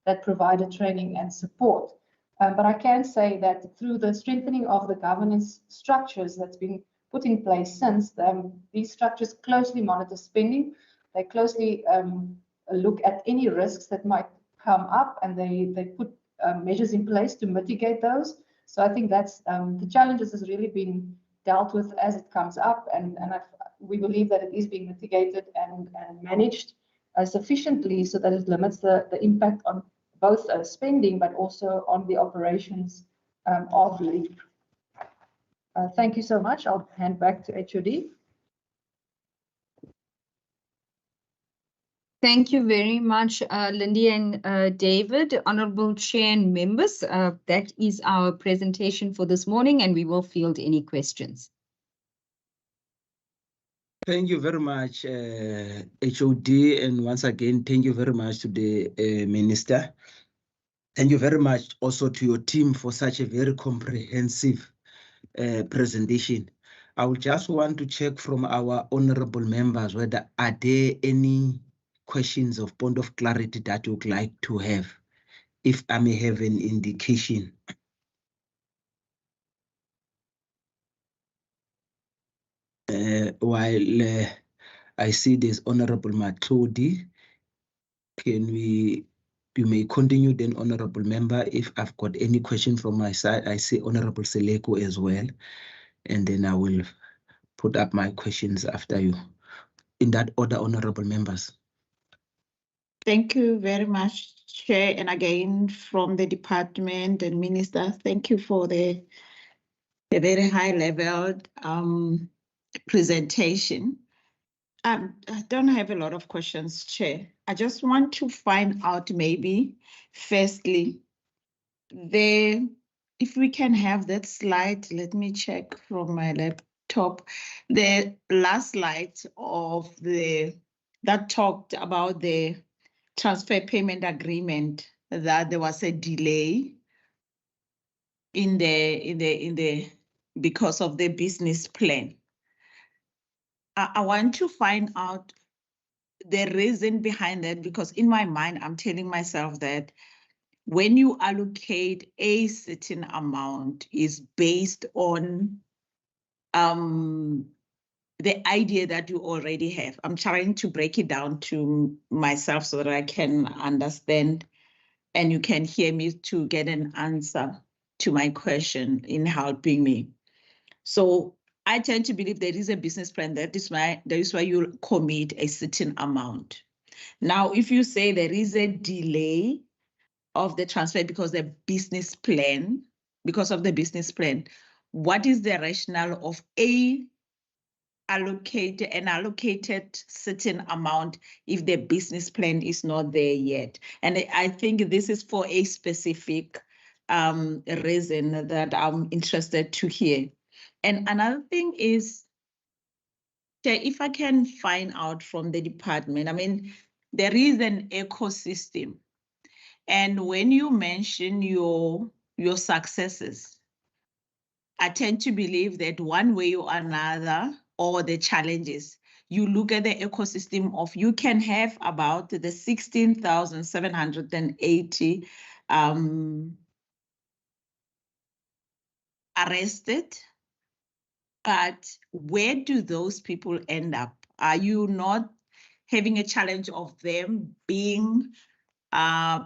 S9: that provided training and support. But I can say that through the strengthening of the governance structures that's been put in place since, these structures closely monitor spending. They closely look at any risks that might come up, and they put measures in place to mitigate those. So I think that's the challenges has really been dealt with as it comes up, and we believe that it is being mitigated and managed sufficiently so that it limits the impact on both spending but also on the operations of LEAP. Thank you so much. I'll hand back to HOD.
S6: Thank you very much, Lindy and David, Honorable Chair and members. That is our presentation for this morning, and we will field any questions.
S2: Thank you very much, HOD, and once again, thank you very much to the Minister. Thank you very much also to your team for such a very comprehensive presentation. I would just want to check from our honorable members whether are there any questions of point of clarity that you would like to have, if I may have an indication. While I see there's Honorable Matlodi, you may continue then, Honorable Member. If I've got any question from my side, I see Honorable Seleko as well, and then I will put up my questions after you. In that order, Honorable Members.
S10: Thank you very much, Chair, and again from the department and Minister, thank you for the very high-level presentation. I don't have a lot of questions, Chair. I just want to find out maybe, firstly, if we can have that slide, let me check from my laptop, the last slide of that talked about the transfer payment agreement, that there was a delay because of the business plan. I want to find out the reason behind that, because in my mind, I'm telling myself that when you allocate a certain amount is based on the idea that you already have. I'm trying to break it down to myself so that I can understand and you can hear me to get an answer to my question in helping me. So I tend to believe there is a business plan. That is why you commit a certain amount. Now, if you say there is a delay of the transfer because of the business plan, what is the rationale of allocated certain amount if the business plan is not there yet? And I think this is for a specific reason that I'm interested to hear. And another thing is, if I can find out from the department, I mean, there is an ecosystem. And when you mention your successes, I tend to believe that one way or another, or the challenges, you look at the ecosystem of, you can have about the 16,780 arrested, but where do those people end up? Are you not having a challenge of them being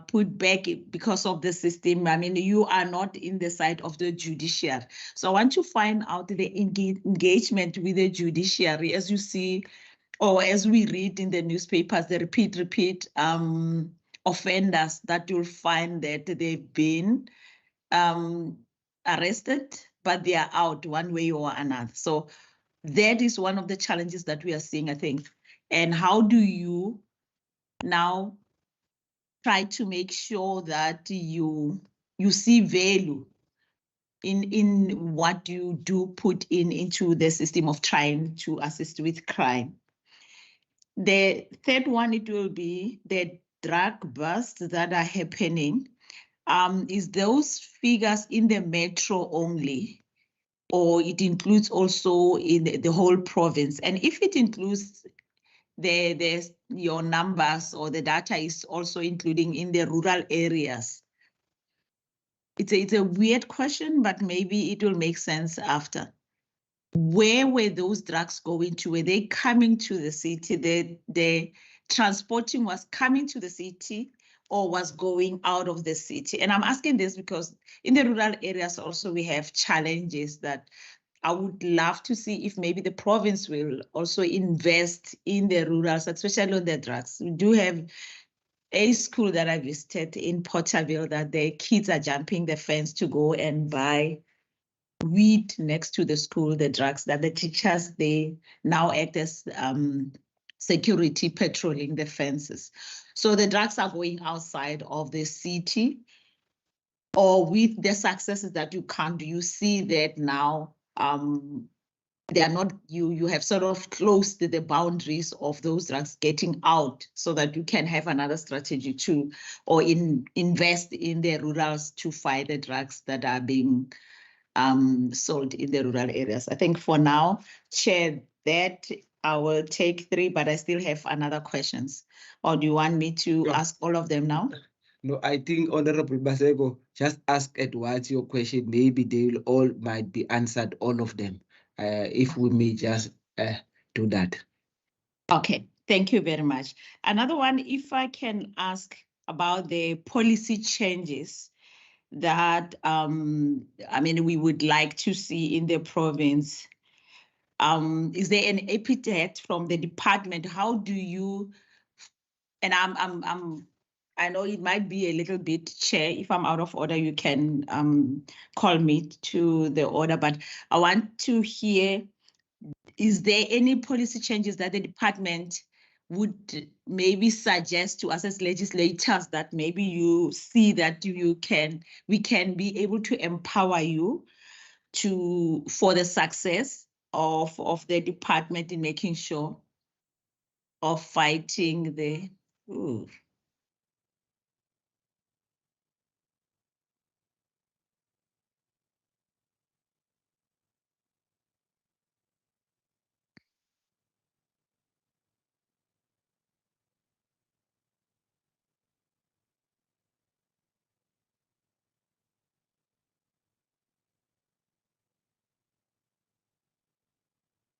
S10: put back because of the system? I mean, you are not in the side of the judiciary. So I want to find out the engagement with the judiciary, as you see, or as we read in the newspapers, the repeat offenders that you'll find that they've been arrested, but they are out one way or another. So that is one of the challenges that we are seeing, I think. And how do you now try to make sure that you see value in what you do put into the system of trying to assist with crime? The third one, it will be the drug busts that are happening. Is those figures in the metro only, or it includes also in the whole province? And if it includes your numbers, or the data is also including in the rural areas? It's a weird question, but maybe it will make sense after. Where were those drugs going to? Were they coming to the city? The transporting was coming to the city, or was going out of the city? And I'm asking this because in the rural areas also we have challenges that I would love to see if maybe the province will also invest in the rurals, especially on the drugs. We do have a school that I visited in Porterville that the kids are jumping the fence to go and buy weed next to the school, the drugs that the teachers, they now act as security patrolling the fences. So the drugs are going outside of the city, or with the successes that you can't do, you see that now they are not, you have sort of closed the boundaries of those drugs getting out, so that you can have another strategy to, or invest in the rurals to fight the drugs that are being sold in the rural areas. I think for now, Chair, that I will take 3, but I still have another questions. Or do you want me to ask all of them now?
S2: No, I think Honorable Masego, just ask at once your question. Maybe they will all might be answered, all of them. If we may just do that.
S10: Okay, thank you very much. Another one, if I can ask about the policy changes that I mean we would like to see in the province. Is there an epithet from the department? How do you, and I know it might be a little bit, Chair, if I'm out of order, you can call me to the order, but I want to hear, is there any policy changes that the department would maybe suggest to us as legislators that maybe you see that we can be able to empower you for the success of the department in making sure of fighting the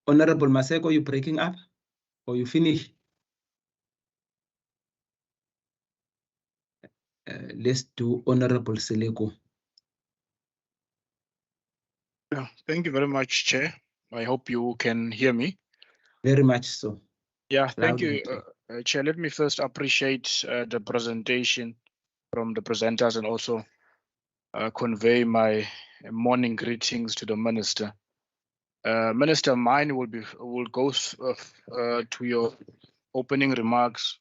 S2: Honorable Masego, you breaking up or you finish? Let's do Honorable Seleko.
S4: Yeah, thank you very much, Chair. I hope you can hear me.
S2: Very much so.
S4: Yeah, thank
S2: Loud and
S4: you,
S2: clear.
S4: Chair. Let me first appreciate the presentation from the presenters, and also convey my morning greetings to the Minister. Minister, mine will go to your opening remarks.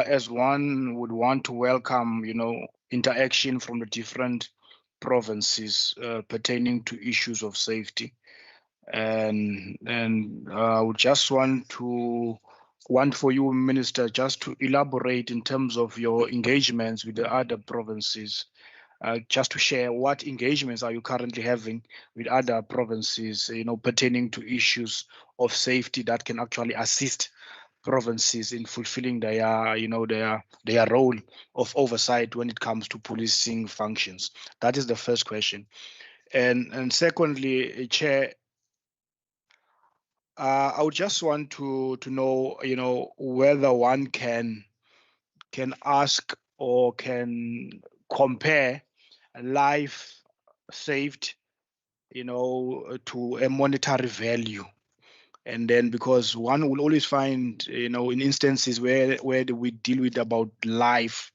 S4: As one would want to welcome, interaction from the different provinces pertaining to issues of safety, and I would just want for you, Minister, just to elaborate in terms of your engagements with the other provinces just to share what engagements are you currently having with other provinces, pertaining to issues of safety that can actually assist provinces in fulfilling their role of oversight when it comes to policing functions. That is the first question. And secondly, Chair, I would just want to know, whether one can ask or can compare life saved, to a monetary value. And then, because one will always find, in instances where we deal with about life,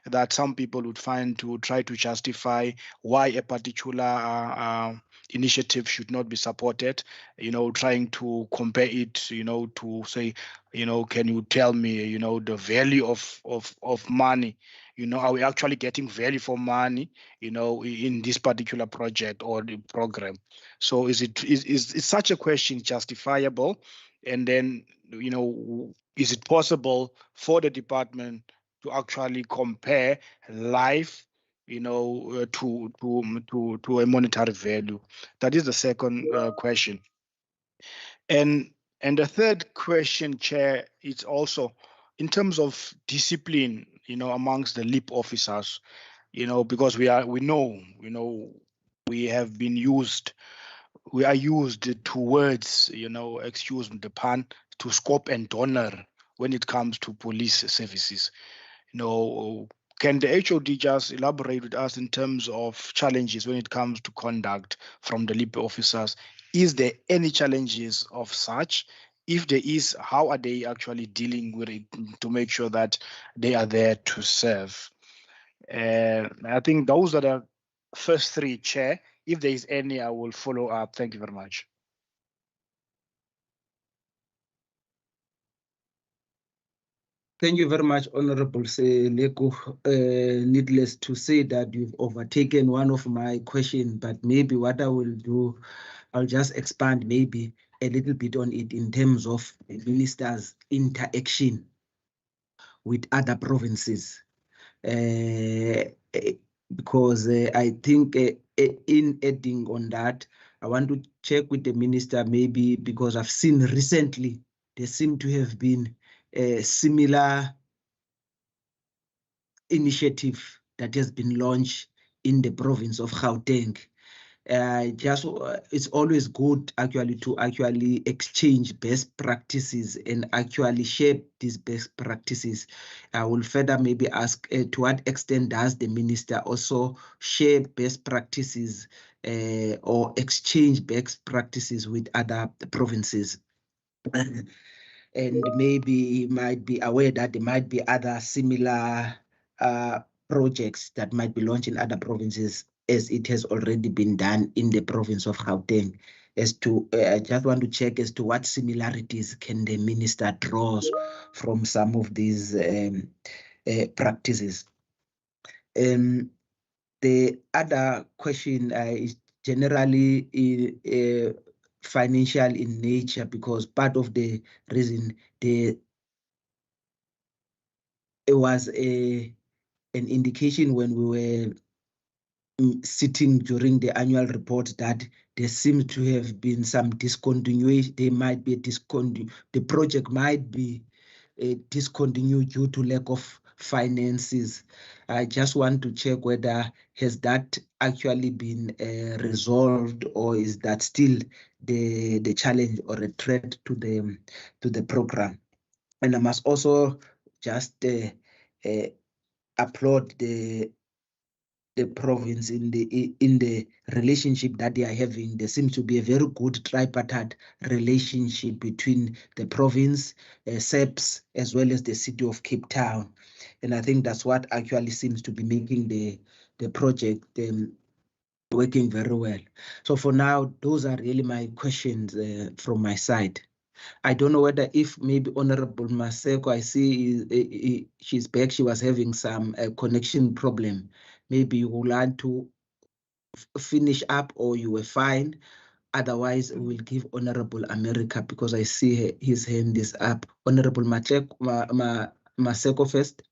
S4: that some people would find to try to justify why a particular initiative should not be supported, trying to compare it, to say, can you tell me, the value of money? Are we actually getting value for money, in this particular project or the program? So is such a question justifiable? And then, is it possible for the department to actually compare life, to a monetary value? That is the second question. And the third question, Chair, is also in terms of discipline, amongst the LEAP officers, because we have been used, we are used towards, excuse the pun, to scope and donor when it comes to police services. Can the HOD just elaborate with us in terms of challenges when it comes to conduct from the LEAP officers? Is there any challenges of such? If there is, how are they actually dealing with it to make sure that they are there to serve? I think those are the first three, Chair. If there is any, I will follow up. Thank you very much.
S2: Thank you very much, Honorable Seleko. Needless to say that you've overtaken one of my questions, but maybe what I will do, I'll just expand maybe a little bit on it in terms of the minister's interaction with other provinces. Because I think in adding on that, I want to check with the minister maybe, because I've seen recently there seem to have been a similar initiative that has been launched in the province of Gauteng. It's always good actually to actually exchange best practices and actually share these best practices. I will further maybe ask to what extent does the minister also share best practices or exchange best practices with other provinces? And maybe he might be aware that there might be other similar projects that might be launched in other provinces, as it has already been done in the province of Gauteng. As to, I just want to check as to what similarities can the minister draw from some of these practices. The other question is generally financial in nature, because part of the reason it was an indication when we were sitting during the annual report that there seems to have been some discontinuation. There might be the project might be discontinued due to lack of finances. I just want to check whether has that actually been resolved, or is that still the challenge or a threat to the program? And I must also just applaud the province in the relationship that they are having. There seems to be a very good tripartite relationship between the province, SEPS, as well as the city of Cape Town. And I think that's what actually seems to be making the project working very well. So for now, those are really my questions from my side. I don't know whether if maybe Honorable Maseko, I see she's back, she was having some connection problem. Maybe you would like to finish up, or you were fine. Otherwise, we'll give Honorable America, because I see his hand is up. Honorable Maseko first.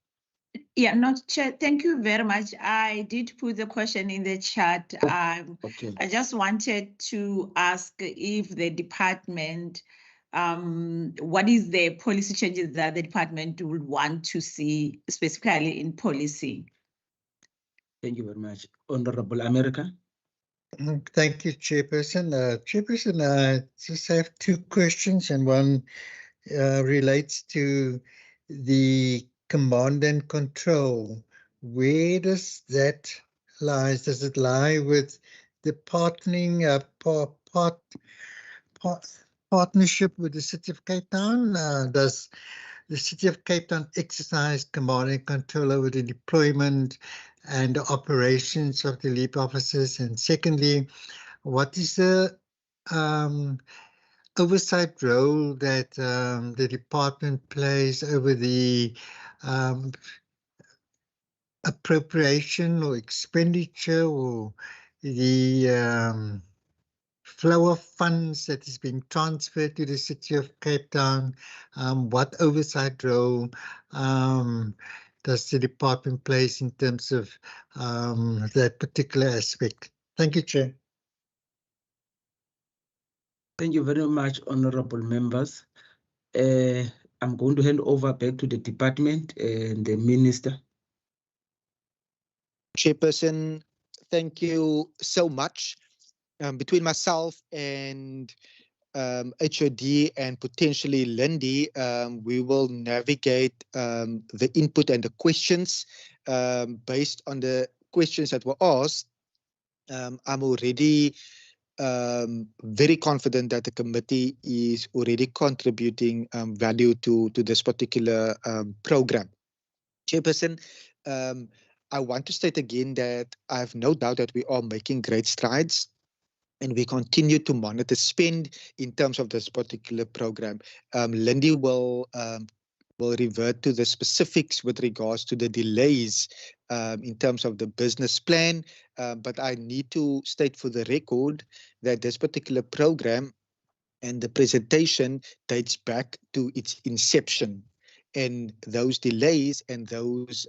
S10: Yeah, not Chair. Thank you very much. I did put the question in the chat.
S2: Okay.
S10: I just wanted to ask if the department, what is the policy changes that the department would want to see specifically in policy?
S2: Thank you very much. Honorable America.
S3: Thank you, Chairperson. Chairperson, I just have two questions, and one relates to the command and control. Where does that lie? Does it lie with the partnering partnership with the City of Cape Town? Does the City of Cape Town exercise command and control over the deployment and the operations of the LEAP officers? And secondly, what is the oversight role that the department plays over the appropriation or expenditure or the flow of funds that is being transferred to the City of Cape Town? What oversight role does the department plays in terms of that particular aspect? Thank you, Chair.
S2: Thank you very much, honorable members. I'm going to hand over back to the department and the minister.
S5: Chairperson, thank you so much. Between myself and HOD and potentially Lindy, we will navigate the input and the questions based on the questions that were asked. I'm already very confident that the committee is already contributing value to this particular program. Chairperson, I want to state again that I have no doubt that we are making great strides, and we continue to monitor spend in terms of this particular program. Lindy will revert to the specifics with regards to the delays in terms of the business plan, but I need to state for the record that this particular program and the presentation dates back to its inception, and those delays and those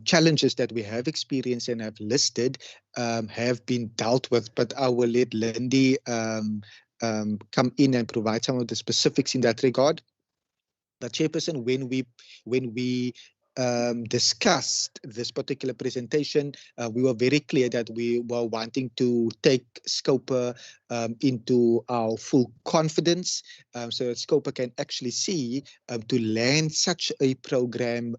S5: challenges that we have experienced and have listed have been dealt with, but I will let Lindy come in and provide some of the specifics in that regard. But Chairperson, when we discussed this particular presentation, we were very clear that we were wanting to take Scopa into our full confidence, so that Scopa can actually see to land such a program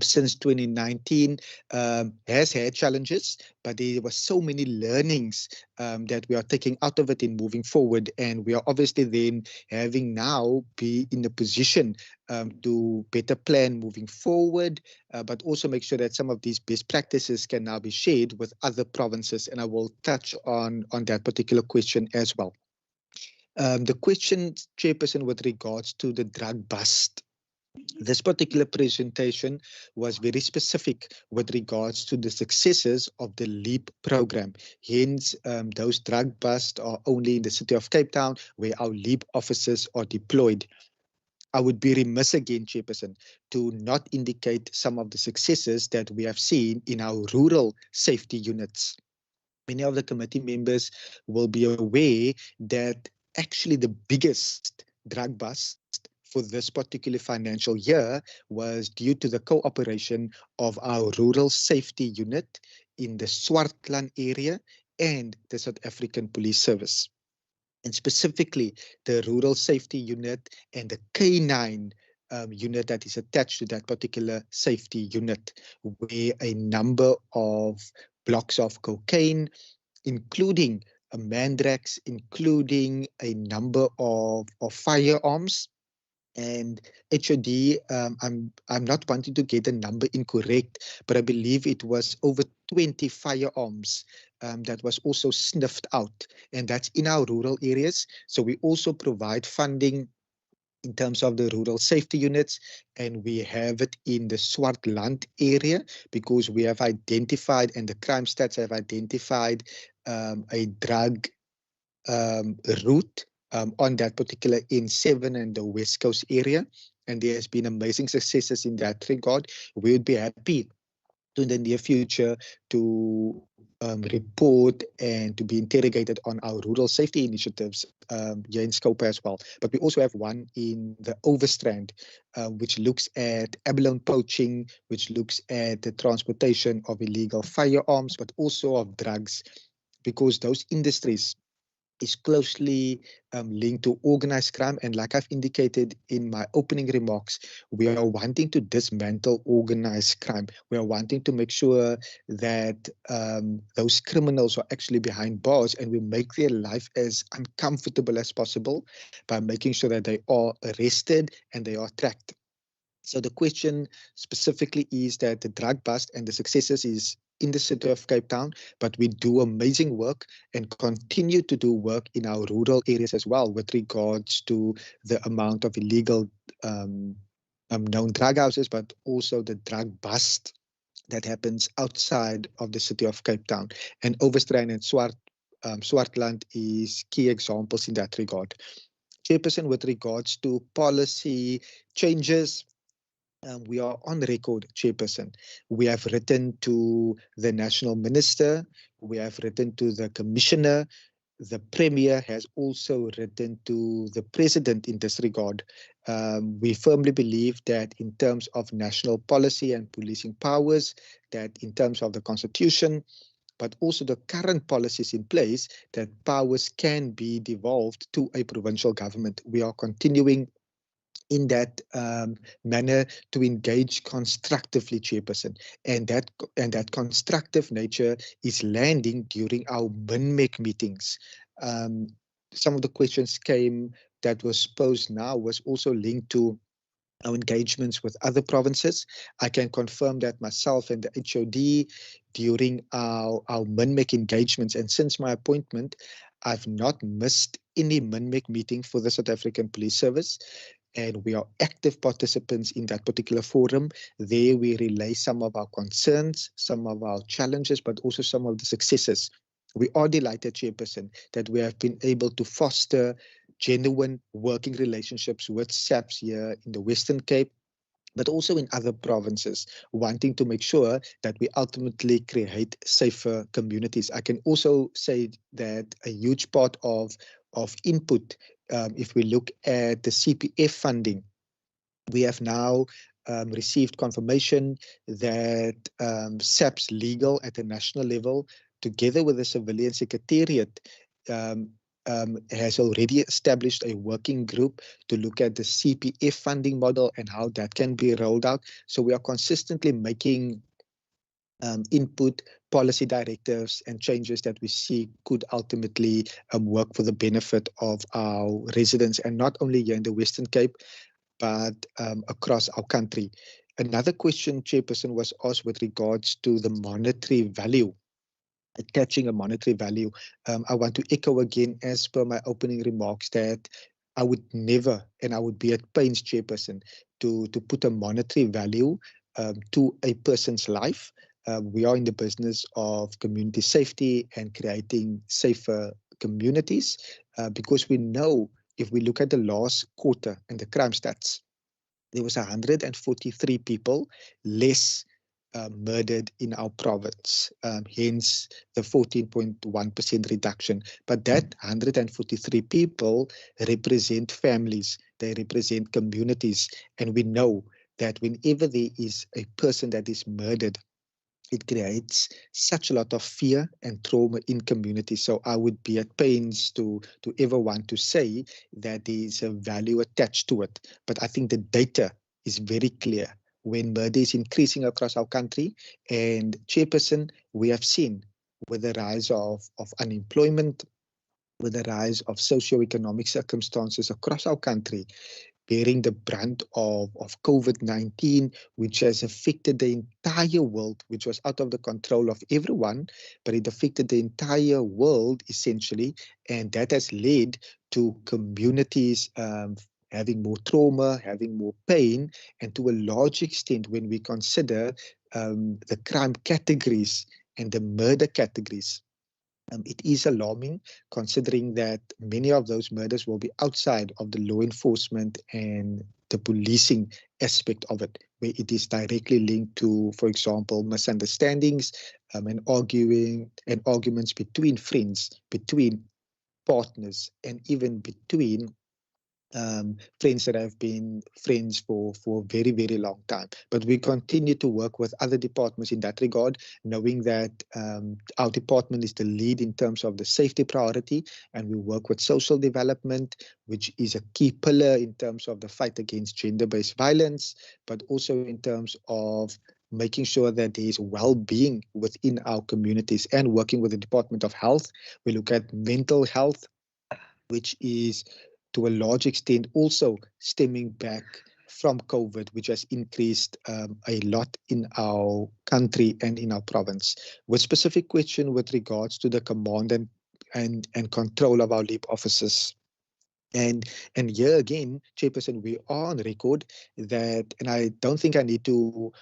S5: since 2019 has had challenges, but there were so many learnings that we are taking out of it in moving forward, and we are obviously then having now be in a position to better plan moving forward, but also make sure that some of these best practices can now be shared with other provinces, and I will touch on that particular question as well. The question, Chairperson, with regards to the drug bust. This particular presentation was very specific with regards to the successes of the LEAP program. Hence, those drug busts are only in the City of Cape Town where our LEAP officers are deployed. I would be remiss again, Chairperson, to not indicate some of the successes that we have seen in our rural safety units. Many of the committee members will be aware that actually the biggest drug bust for this particular financial year was due to the cooperation of our rural safety unit in the Swartland area and the South African Police Service. And specifically the rural safety unit and the K9 unit that is attached to that particular safety unit, where a number of blocks of cocaine, including a mandrax, including a number of firearms. And HOD, I'm not wanting to get the number incorrect, but I believe it was over 20 firearms that was also sniffed out, and that's in our rural areas. So we also provide funding in terms of the rural safety units, and we have it in the Swartland area because we have identified, and the crime stats have identified a drug route on that particular N7 and the West Coast area. and there has been amazing successes in that regard. We would be happy to in the near future to report and to be interrogated on our rural safety initiatives here in Scope as well. But we also have one in the Overstrand, which looks at abalone poaching, which looks at the transportation of illegal firearms, but also of drugs, because those industries is closely linked to organized crime. And like I've indicated in my opening remarks, we are wanting to dismantle organized crime. We are wanting to make sure that those criminals are actually behind bars, and we make their life as uncomfortable as possible by making sure that they are arrested and they are tracked. So the question specifically is that the drug bust and the successes is in the city of Cape Town, but we do amazing work and continue to do work in our rural areas as well with regards to the amount of illegal known drug houses, but also the drug bust that happens outside of the city of Cape Town. And Overstrand and Swartland is key examples in that regard. Chairperson, with regards to policy changes, we are on record, Chairperson. We have written to the National Minister, we have written to the Commissioner, the Premier has also written to the President in this regard. We firmly believe that in terms of national policy and policing powers, that in terms of the Constitution, but also the current policies in place, that powers can be devolved to a provincial government. We are continuing in that manner to engage constructively, Chairperson. And that constructive nature is landing during our MINMEC meetings. Some of the questions came that was posed now was also linked to our engagements with other provinces. I can confirm that myself and the HOD during our MINMEC engagements, and since my appointment, I've not missed any MINMEC meeting for the South African Police Service. And we are active participants in that particular forum. There we relay some of our concerns, some of our challenges, but also some of the successes. We are delighted, Chairperson, that we have been able to foster genuine working relationships with SAPS here in the Western Cape, but also in other provinces, wanting to make sure that we ultimately create safer communities. I can also say that a huge part of input, if we look at the CPF funding, we have now received confirmation that SAPS Legal at the national level, together with the Civilian Secretariat, has already established a working group to look at the CPF funding model and how that can be rolled out. So we are consistently making input, policy directives and changes that we see could ultimately work for the benefit of our residents, and not only here in the Western Cape, but across our country. Another question, Chairperson, was asked with regards to the monetary value, attaching a monetary value. I want to echo again, as per my opening remarks, that I would never, and I would be at pains, Chairperson, to put a monetary value to a person's life. We are in the business of community safety and creating safer communities, because we know if we look at the last quarter and the crime stats, there was 143 people less murdered in our province, hence the 14.1% reduction. But that 143 people represent families, they represent communities, and we know that whenever there is a person that is murdered, it creates such a lot of fear and trauma in communities. So I would be at pains to ever want to say that there is a value attached to it. But I think the data is very clear. When murder is increasing across our country, and Chairperson, we have seen with the rise of unemployment, with the rise of socioeconomic circumstances across our country, bearing the brunt of COVID-19, which has affected the entire world, which was out of the control of everyone, but it affected the entire world essentially, and that has led to communities having more trauma, having more pain, and to a large extent, when we consider the crime categories and the murder categories, it is alarming, considering that many of those murders will be outside of the law enforcement and the policing aspect of it, where it is directly linked to, for example, misunderstandings and arguments between friends, between partners, and even between friends that have been friends for a very, very long time. But we continue to work with other departments in that regard, knowing that our department is the lead in terms of the safety priority, and we work with social development, which is a key pillar in terms of the fight against gender-based violence, but also in terms of making sure that there is well-being within our communities, and working with the Department of Health. We look at mental health, which is to a large extent also stemming back from COVID, which has increased a lot in our country and in our province. With specific question with regards to the command and control of our LEAP officers. And here again, Chairperson, we are on record that, and I don't think I need to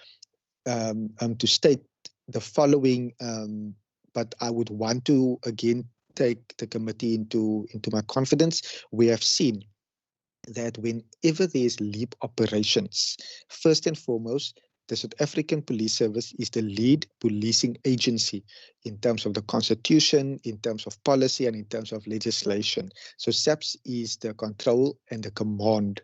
S5: state the following, but I would want to again take the committee into my confidence. We have seen that whenever there's LEAP operations, first and foremost, the South African Police Service is the lead policing agency in terms of the constitution, in terms of policy, and in terms of legislation. So SAPS is the control and the command.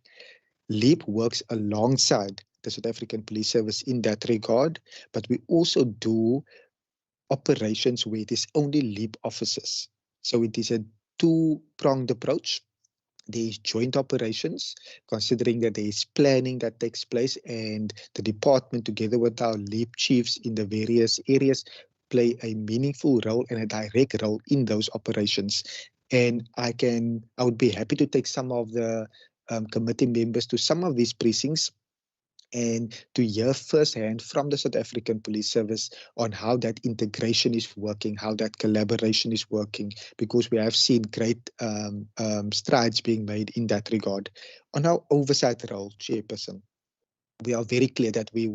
S5: LEAP works alongside the South African Police Service in that regard, but we also do operations where it is only LEAP officers. So it is a two-pronged approach. There is joint operations, considering that there is planning that takes place, and the department, together with our LEAP chiefs in the various areas, play a meaningful role and a direct role in those operations. And I would be happy to take some of the committee members to some of these precincts and to hear firsthand from the South African Police Service on how that integration is working, how that collaboration is working, because we have seen great strides being made in that regard. On our oversight role, Chairperson, we are very clear that we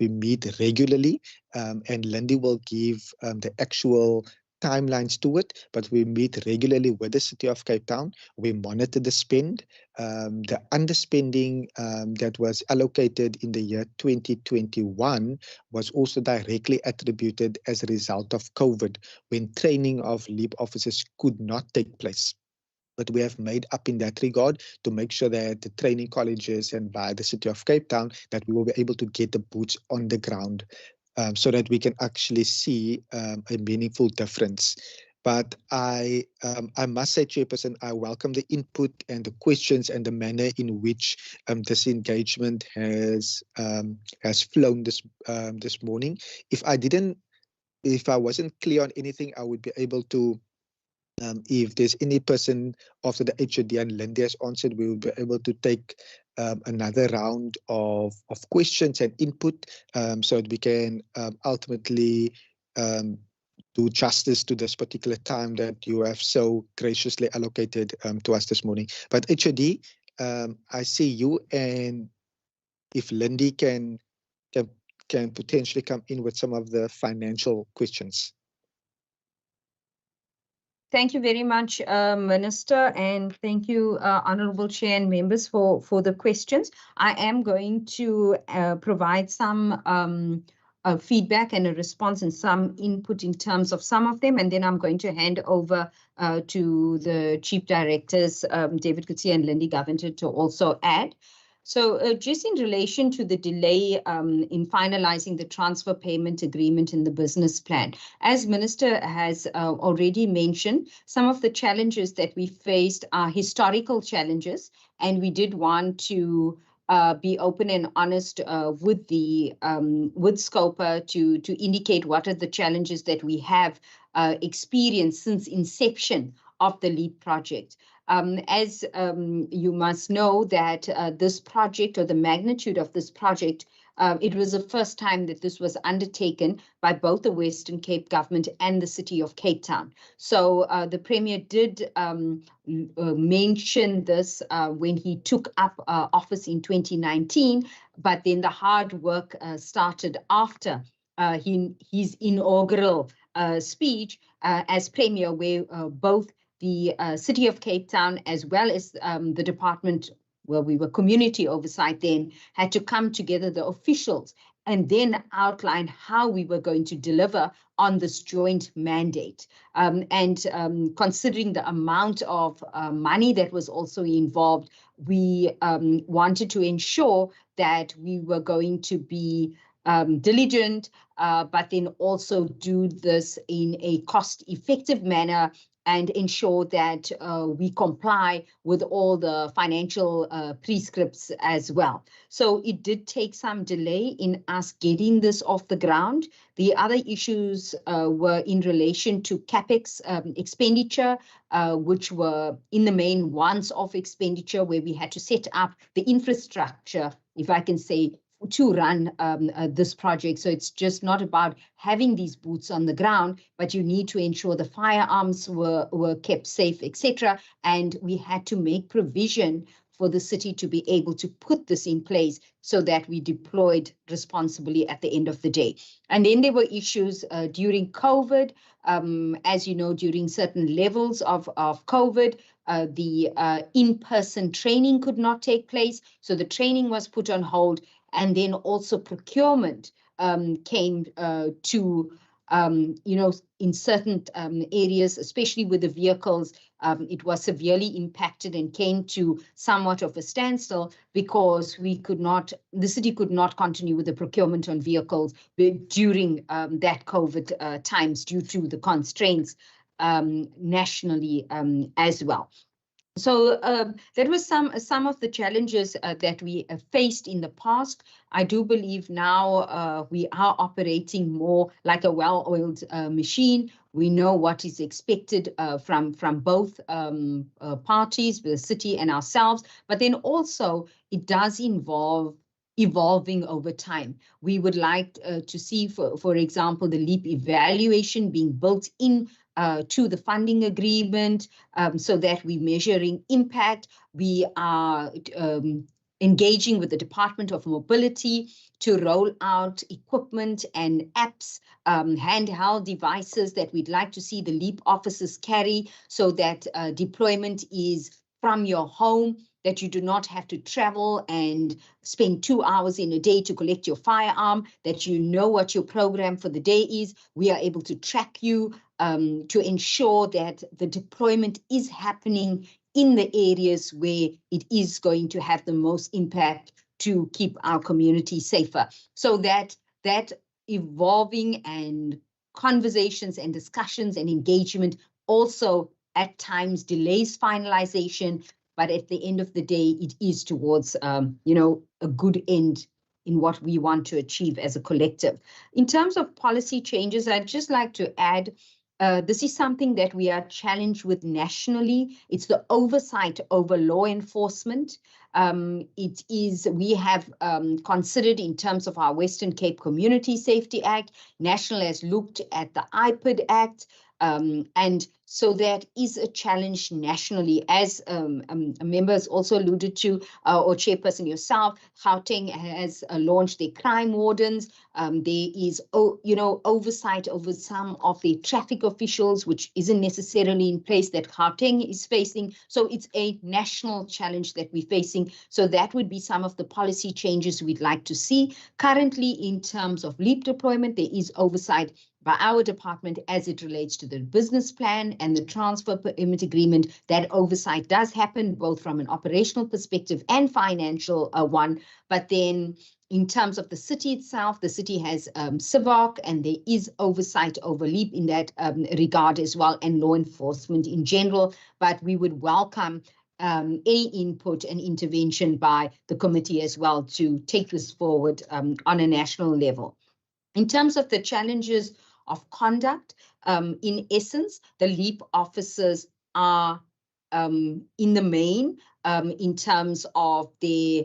S5: meet regularly, and Lindy will give the actual timelines to it, but we meet regularly with the City of Cape Town. We monitor the spend. The underspending that was allocated in the year 2021 was also directly attributed as a result of COVID, when training of LEAP officers could not take place. But we have made up in that regard to make sure that the training colleges and by the City of Cape Town, that we will be able to get the boots on the ground, so that we can actually see a meaningful difference. But I must say, Chairperson, I welcome the input and the questions and the manner in which this engagement has flown this morning. If I wasn't clear on anything, I would be able to. If there's any person after the HOD and Lindy has answered, we will be able to take another round of questions and input, so that we can ultimately do justice to this particular time that you have so graciously allocated to us this morning. But HOD, I see you, and if Lindy can potentially come in with some of the financial questions.
S6: Thank you very much, Minister, and thank you, Honourable Chair and members, for the questions. I am going to provide some feedback and a response and some input in terms of some of them, and then I'm going to hand over to the Chief Directors, David Coetzee and Lindy Govender, to also add. So just in relation to the delay in finalizing the transfer payment agreement in the business plan, as Minister has already mentioned, some of the challenges that we faced are historical challenges, and we did want to be open and honest with Scopa to indicate what are the challenges that we have experienced since inception of the LEAP project. As you must know that this project, or the magnitude of this project, it was the first time that this was undertaken by both the Western Cape government and the City of Cape Town. So the Premier did mention this when he took up office in 2019, but then the hard work started after his inaugural speech as Premier, where both the City of Cape Town as well as the department well, we were community oversight then, had to come together, the officials, and then outline how we were going to deliver on this joint mandate. Considering the amount of money that was also involved, we wanted to ensure that we were going to be diligent, but then also do this in a cost-effective manner and ensure that we comply with all the financial prescripts as well. So it did take some delay in us getting this off the ground. The other issues were in relation to CapEx expenditure, which were in the main once-off expenditure where we had to set up the infrastructure, if I can say, to run this project. So it's just not about having these boots on the ground, but you need to ensure the firearms were kept safe, etc. And we had to make provision for the city to be able to put this in place so that we deployed responsibly at the end of the day. And then there were issues during COVID. As you know, during certain levels of COVID, the in-person training could not take place. So the training was put on hold. And then also procurement came to, in certain areas, especially with the vehicles, it was severely impacted and came to somewhat of a standstill because the city could not continue with the procurement on vehicles during that COVID times due to the constraints nationally as well. So that was some of the challenges that we faced in the past. I do believe now we are operating more like a well-oiled machine. We know what is expected from both parties, the city and ourselves, but then also it does involve evolving over time. We would like to see, for example, the LEAP evaluation being built in to the funding agreement so that we're measuring impact. We are engaging with the Department of Mobility to roll out equipment and apps, handheld devices that we'd like to see the LEAP officers carry so that deployment is from your home, that you do not have to travel and spend 2 hours in a day to collect your firearm, that you know what your program for the day is. We are able to track you to ensure that the deployment is happening in the areas where it is going to have the most impact to keep our community safer. So that evolving and conversations and discussions and engagement also at times delays finalization, but at the end of the day, it is towards a good end in what we want to achieve as a collective. In terms of policy changes, I'd just like to add, this is something that we are challenged with nationally. It's the oversight over law enforcement. We have considered in terms of our Western Cape Community Safety Act. National has looked at the IPID Act. And so that is a challenge nationally, as a member has also alluded to, or chairperson yourself. Gauteng has launched their crime wardens. There is, oversight over some of the traffic officials, which isn't necessarily in place that Gauteng is facing. So it's a national challenge that we're facing. So that would be some of the policy changes we'd like to see. Currently, in terms of LEAP deployment, there is oversight by our department as it relates to the business plan and the transfer payment agreement. That oversight does happen both from an operational perspective and financial one. But then in terms of the city itself, the city has CIVOC, and there is oversight over LEAP in that regard as well, and law enforcement in general. But we would welcome any input and intervention by the committee as well to take this forward on a national level. In terms of the challenges of conduct, in essence, the LEAP officers are in the main, in terms of their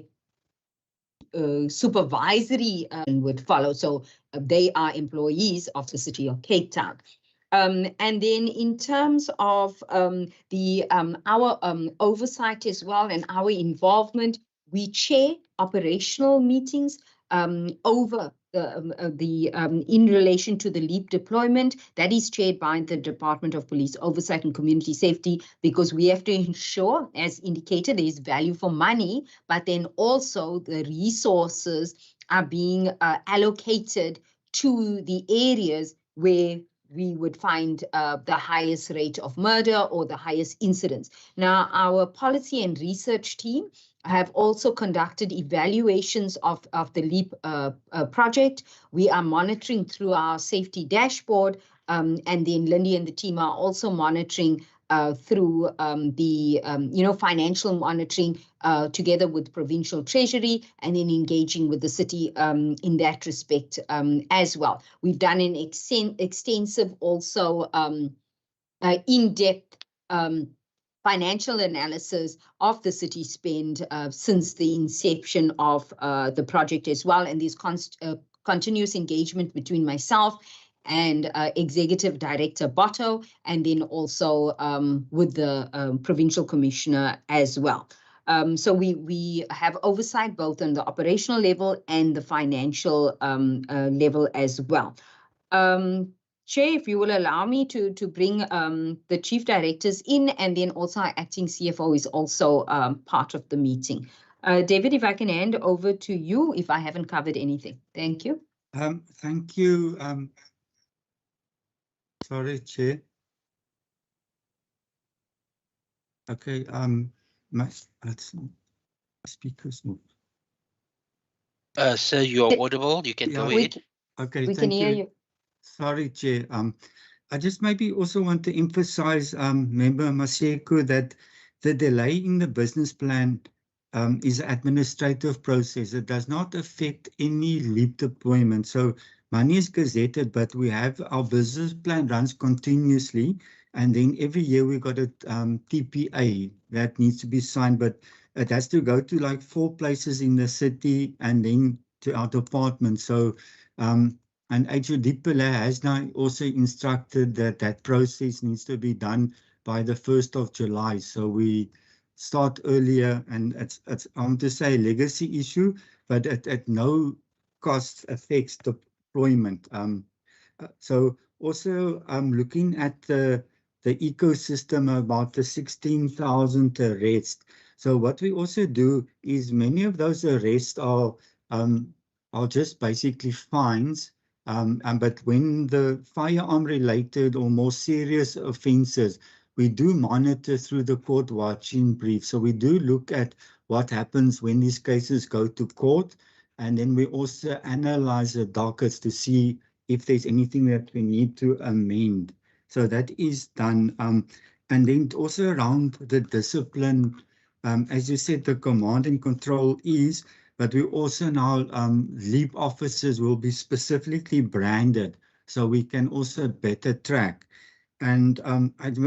S6: supervisory would follow. So they are employees of the City of Cape Town. And then in terms of our oversight as well and our involvement, we chair operational meetings over in relation to the LEAP deployment, that is chaired by the Department of Police Oversight and Community Safety, because we have to ensure, as indicated, there is value for money, but then also the resources are being allocated to the areas where we would find the highest rate of murder or the highest incidence. Now, our policy and research team have also conducted evaluations of the LEAP project. We are monitoring through our safety dashboard, and then Lindy and the team are also monitoring through the financial monitoring together with Provincial Treasury, and then engaging with the city in that respect as well. We've done an extensive also in-depth financial analysis of the city spend since the inception of the project as well, and there's continuous engagement between myself and Executive Director Botto, and then also with the Provincial Commissioner as well. So we have oversight both on the operational level and the financial level as well. Chair, if you will allow me to bring the chief directors in, and then also our acting CFO is also part of the meeting. David, if I can hand over to you if I haven't covered anything. Thank you.
S8: Thank you. Sorry, Chair. Okay, my speakers.
S1: Sir, you are audible. You can go ahead.
S8: Okay,
S6: we can hear you.
S8: Sorry, Chair. I just maybe also want to emphasize, Member Maseko, that the delay in the business plan is an administrative process. It does not affect any LEAP deployment. So money is gazetted, but we have our business plan runs continuously. And then every year we got a TPA that needs to be signed, but it has to go to like 4 places in the city and then to our department. So, and HOD Pillar has now also instructed that that process needs to be done by the 1st of July. So we start earlier, and it's I want to say a legacy issue, but at no cost affects deployment. So also looking at the ecosystem about the 16,000 arrests. So what we also do is many of those arrests are just basically fines. But when the firearm related or more serious offences, we do monitor through the court watching brief. So we do look at what happens when these cases go to court. And then we also analyze the dockets to see if there's anything that we need to amend. So that is done. And then also around the discipline, as you said, the command and control is, but we also now, LEAP officers will be specifically branded so we can also better track. And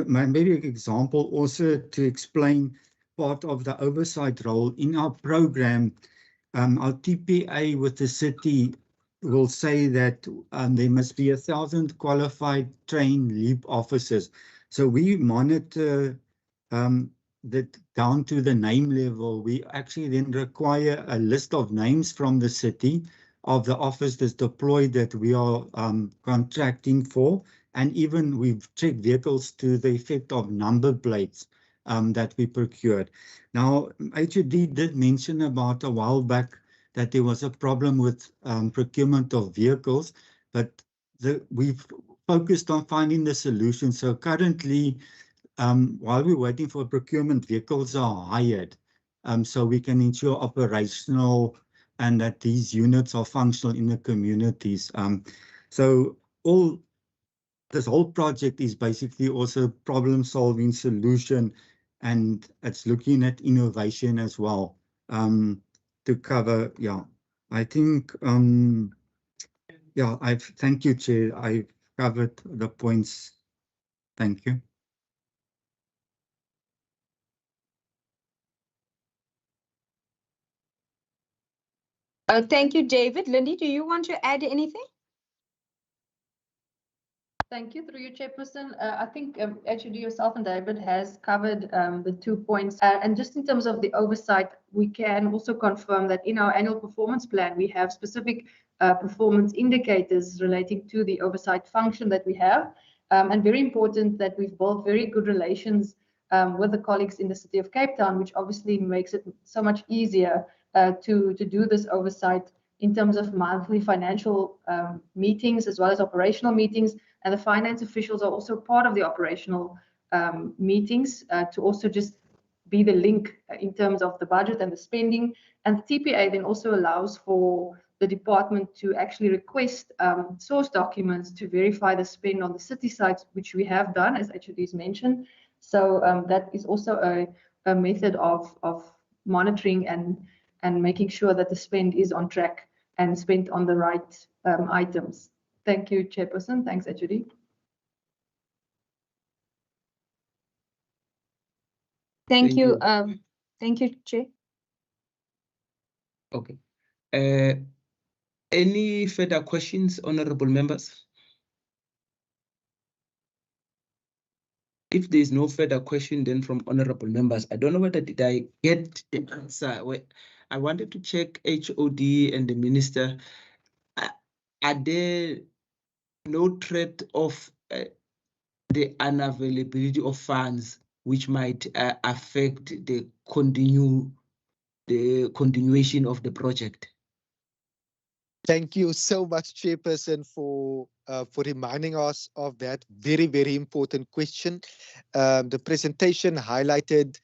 S8: maybe an example also to explain part of the oversight role in our program, our TPA with the city will say that there must be 1,000 qualified trained LEAP officers. So we monitor that down to the name level. We actually then require a list of names from the city of the officers deployed that we are contracting for. And even we've checked vehicles to the effect of number plates that we procured. Now, HOD did mention about a while back that there was a problem with procurement of vehicles, but we've focused on finding the solution. So currently, while we're waiting for procurement, vehicles are hired, so we can ensure operational and that these units are functional in the communities. So this whole project is basically also problem-solving solution, and it's looking at innovation as well. To cover, I think, thank you, Chair. I've covered the points. Thank you.
S6: Thank you, David. Lindy, do you want to add anything?
S9: Thank you. Through you, Chairperson. I think actually yourself and David has covered the 2 points. And just in terms of the oversight, we can also confirm that in our annual performance plan, we have specific performance indicators relating to the oversight function that we have. And very important that we've built very good relations with the colleagues in the City of Cape Town, which obviously makes it so much easier to do this oversight in terms of monthly financial meetings as well as operational meetings. And the finance officials are also part of the operational meetings to also just be the link in terms of the budget and the spending. And the TPA then also allows for the department to actually request source documents to verify the spend on the city sites, which we have done, as HOD has mentioned. So that is also a method of monitoring and making sure that the spend is on track and spent on the right items. Thank you, Chairperson. Thanks, HOD.
S6: Thank you. Thank you, Chair.
S2: Okay. Any further questions, honorable members? If there's no further question then from honorable members, I don't know whether did I get the answer. I wanted to check HOD and the minister. Are there no threat of the unavailability of funds which might affect the continuation of the project?
S5: Thank you so much, Chairperson, for reminding us of that very, very important question. The presentation highlighted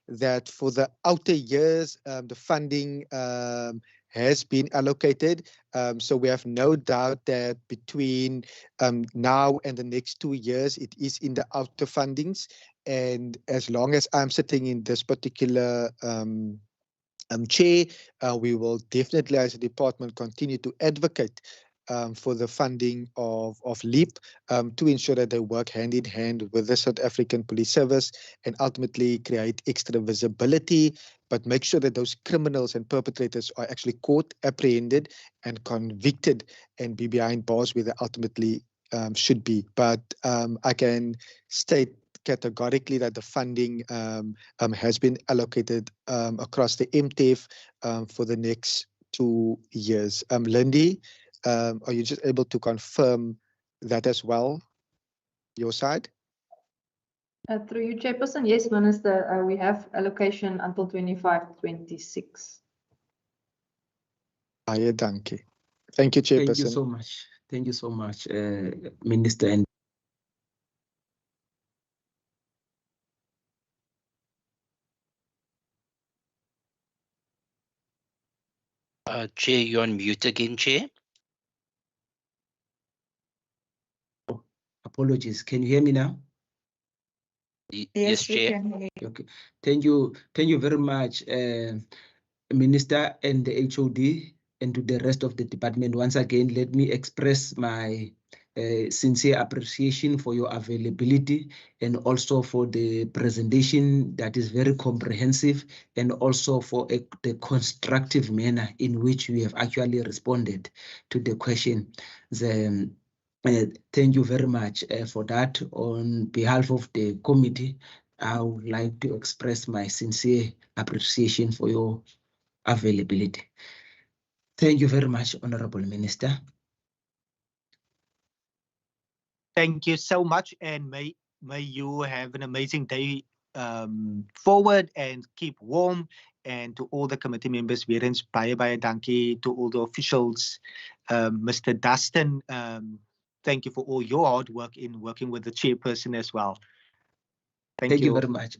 S5: that for the outer years, the funding has been allocated. So we have no doubt that between now and the next 2 years, it is in the outer fundings. And as long as I'm sitting in this particular chair, we will definitely as a department continue to advocate for the funding of LEAP to ensure that they work hand in hand with the South African Police Service and ultimately create extra visibility, but make sure that those criminals and perpetrators are actually caught, apprehended and convicted and be behind bars where they ultimately should be. But I can state categorically that the funding has been allocated across the MTF for the next 2 years. Lindy, are you just able to confirm that as well, your side?
S9: Through you, Chairperson. Yes, Minister, we have allocation until 25-26.
S5: Baie dankie. Thank you, Chairperson.
S2: Thank you so much. Thank you so much, Minister. And
S1: Chair, you're on mute again, Chair.
S2: apologies. Can you hear me now?
S1: Yes, Chair.
S2: Okay. Thank you. Thank you very much, Minister and the HOD, and to the rest of the department. Once again, let me express my sincere appreciation for your availability and also for the presentation that is very comprehensive, and also for the constructive manner in which we have actually responded to the question. Thank you very much for that. On behalf of the committee, I would like to express my sincere appreciation for your availability. Thank you very much, Honorable Minister.
S11: Thank you so much, and may you have an amazing day forward and keep warm. And to all the committee members, weer eens baie dankie. To all the officials, Mr. Dustin, thank you for all your hard work in working with the chairperson as well.
S2: Thank you very much.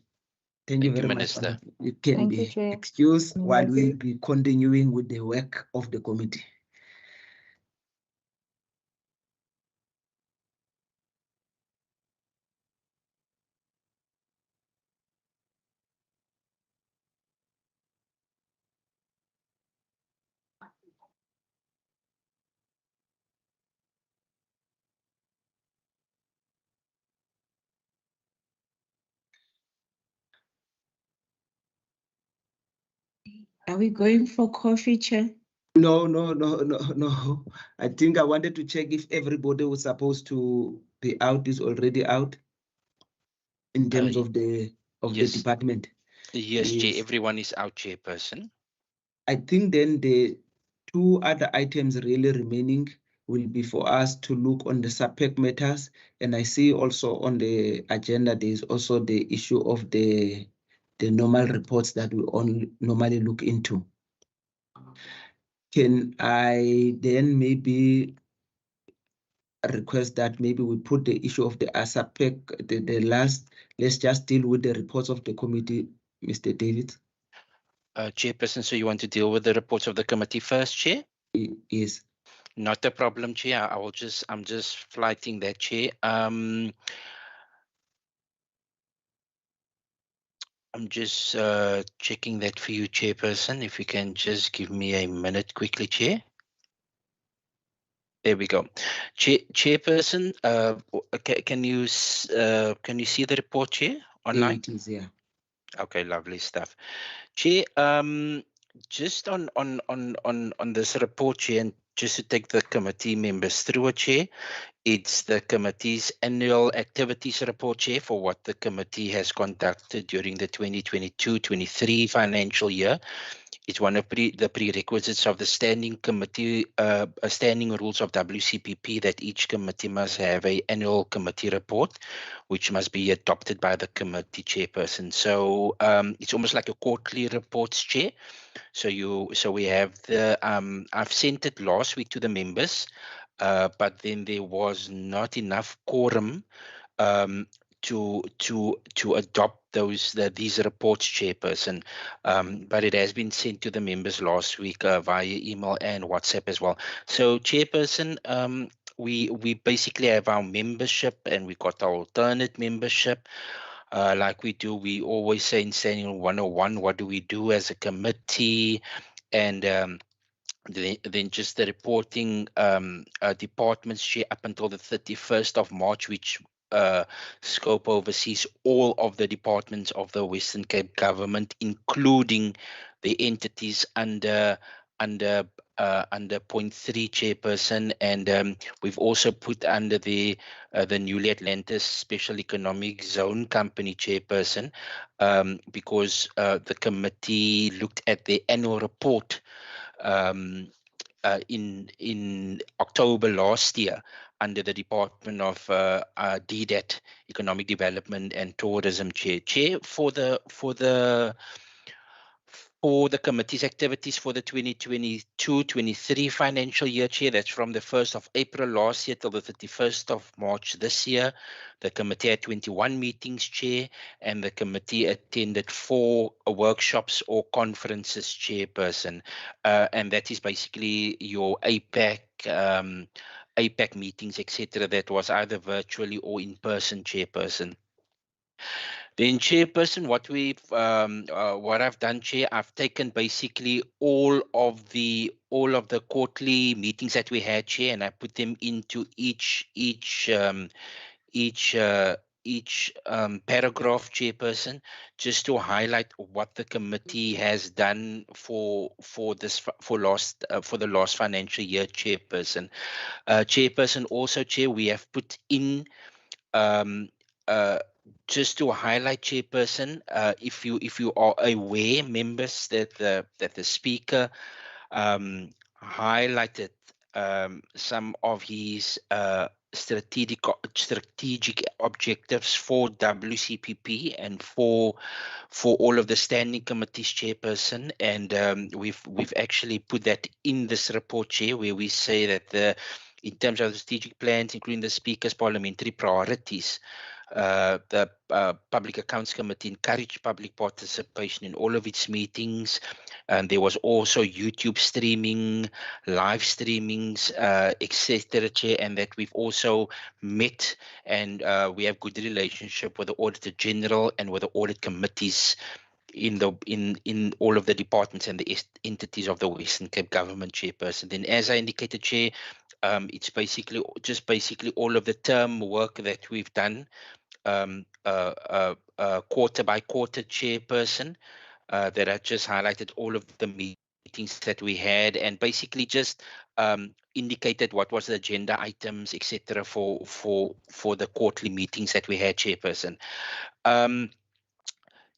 S2: Thank you very much. You can be excused while we will be continuing with the work of the committee.
S10: Are we going for coffee, Chair?
S2: No. I think I wanted to check if everybody was supposed to the out is already out in terms of the
S1: yes.
S2: department?
S1: Yes, Chair,
S2: Yes.
S1: everyone is out, Chairperson.
S2: I think then the two other items really remaining will be for us to look on the SAPEC matters. And I see also on the agenda, there is also the issue of the normal reports that we normally look into. Can I then maybe request that maybe we put the issue of the SAPEC, the last, let's just deal with the reports of the committee, Mr. David?
S1: Chairperson, so you want to deal with the reports of the committee first, Chair?
S2: Yes.
S1: Not a problem, Chair. I'm just flighting that, Chair. I'm just checking that for you, Chairperson. If you can just give me a minute quickly, Chair. There we go. Chairperson, can you see the report, Chair, online?
S2: It is, yeah.
S1: Okay, lovely stuff. Chair, just on this report, Chair, and just to take the committee members through it, Chair, it's the committee's annual activities report, Chair, for what the committee has conducted during the 2022-23 financial year. It's one of the prerequisites of the standing committee, standing rules of WCPP, that each committee must have an annual committee report, which must be adopted by the committee chairperson. So it's almost like a quarterly reports, Chair. So we have the I've sent it last week to the members, but then there was not enough quorum to adopt these reports, Chairperson. But it has been sent to the members last week via email and WhatsApp as well. So, Chairperson, we basically have our membership, and we got our alternate membership. Like we always say in Standing 101, what do we do as a committee? And then just the reporting departments, Chair, up until the 31st of March, which scope oversees all of the departments of the Western Cape government, including the entities under point 3, Chairperson. And we've also put under the newly Atlantis Special Economic Zone Company, Chairperson, because the committee looked at the annual report in October last year under the Department of DDAT, Economic Development and Tourism, Chair, for the committee's activities for the 2022-23 financial year, Chair. That's from the 1st of April last year till the 31st of March this year. The committee had 21 meetings, Chair, and the committee attended 4 workshops or conferences, Chairperson. And that is basically your APAC meetings, etc. That was either virtually or in person, Chairperson. Then, Chairperson, what I've done, Chair, I've taken basically all of the quarterly meetings that we had, Chair, and I put them into each paragraph, Chairperson, just to highlight what the committee has done for the last financial year, Chairperson. Chairperson, also, Chair, we have put in just to highlight, Chairperson, if you are aware, members, that the speaker highlighted some of his strategic objectives for WCPP and for all of the standing committees, Chairperson, and we've actually put that in this report, Chair, where we say that in terms of the strategic plans, including the speaker's parliamentary priorities, the Public Accounts Committee encouraged public participation in all of its meetings. And there was also YouTube streaming, live streamings, etc. And that we've also met, and we have good relationship with the Auditor General and with the audit committees in all of the departments and the entities of the Western Cape government, Chairperson. Then, as I indicated, Chair, it's basically all of the term work that we've done quarter by quarter, Chairperson, that I just highlighted all of the meetings that we had, and basically just indicated what was the agenda items, etc., for the quarterly meetings that we had, Chairperson.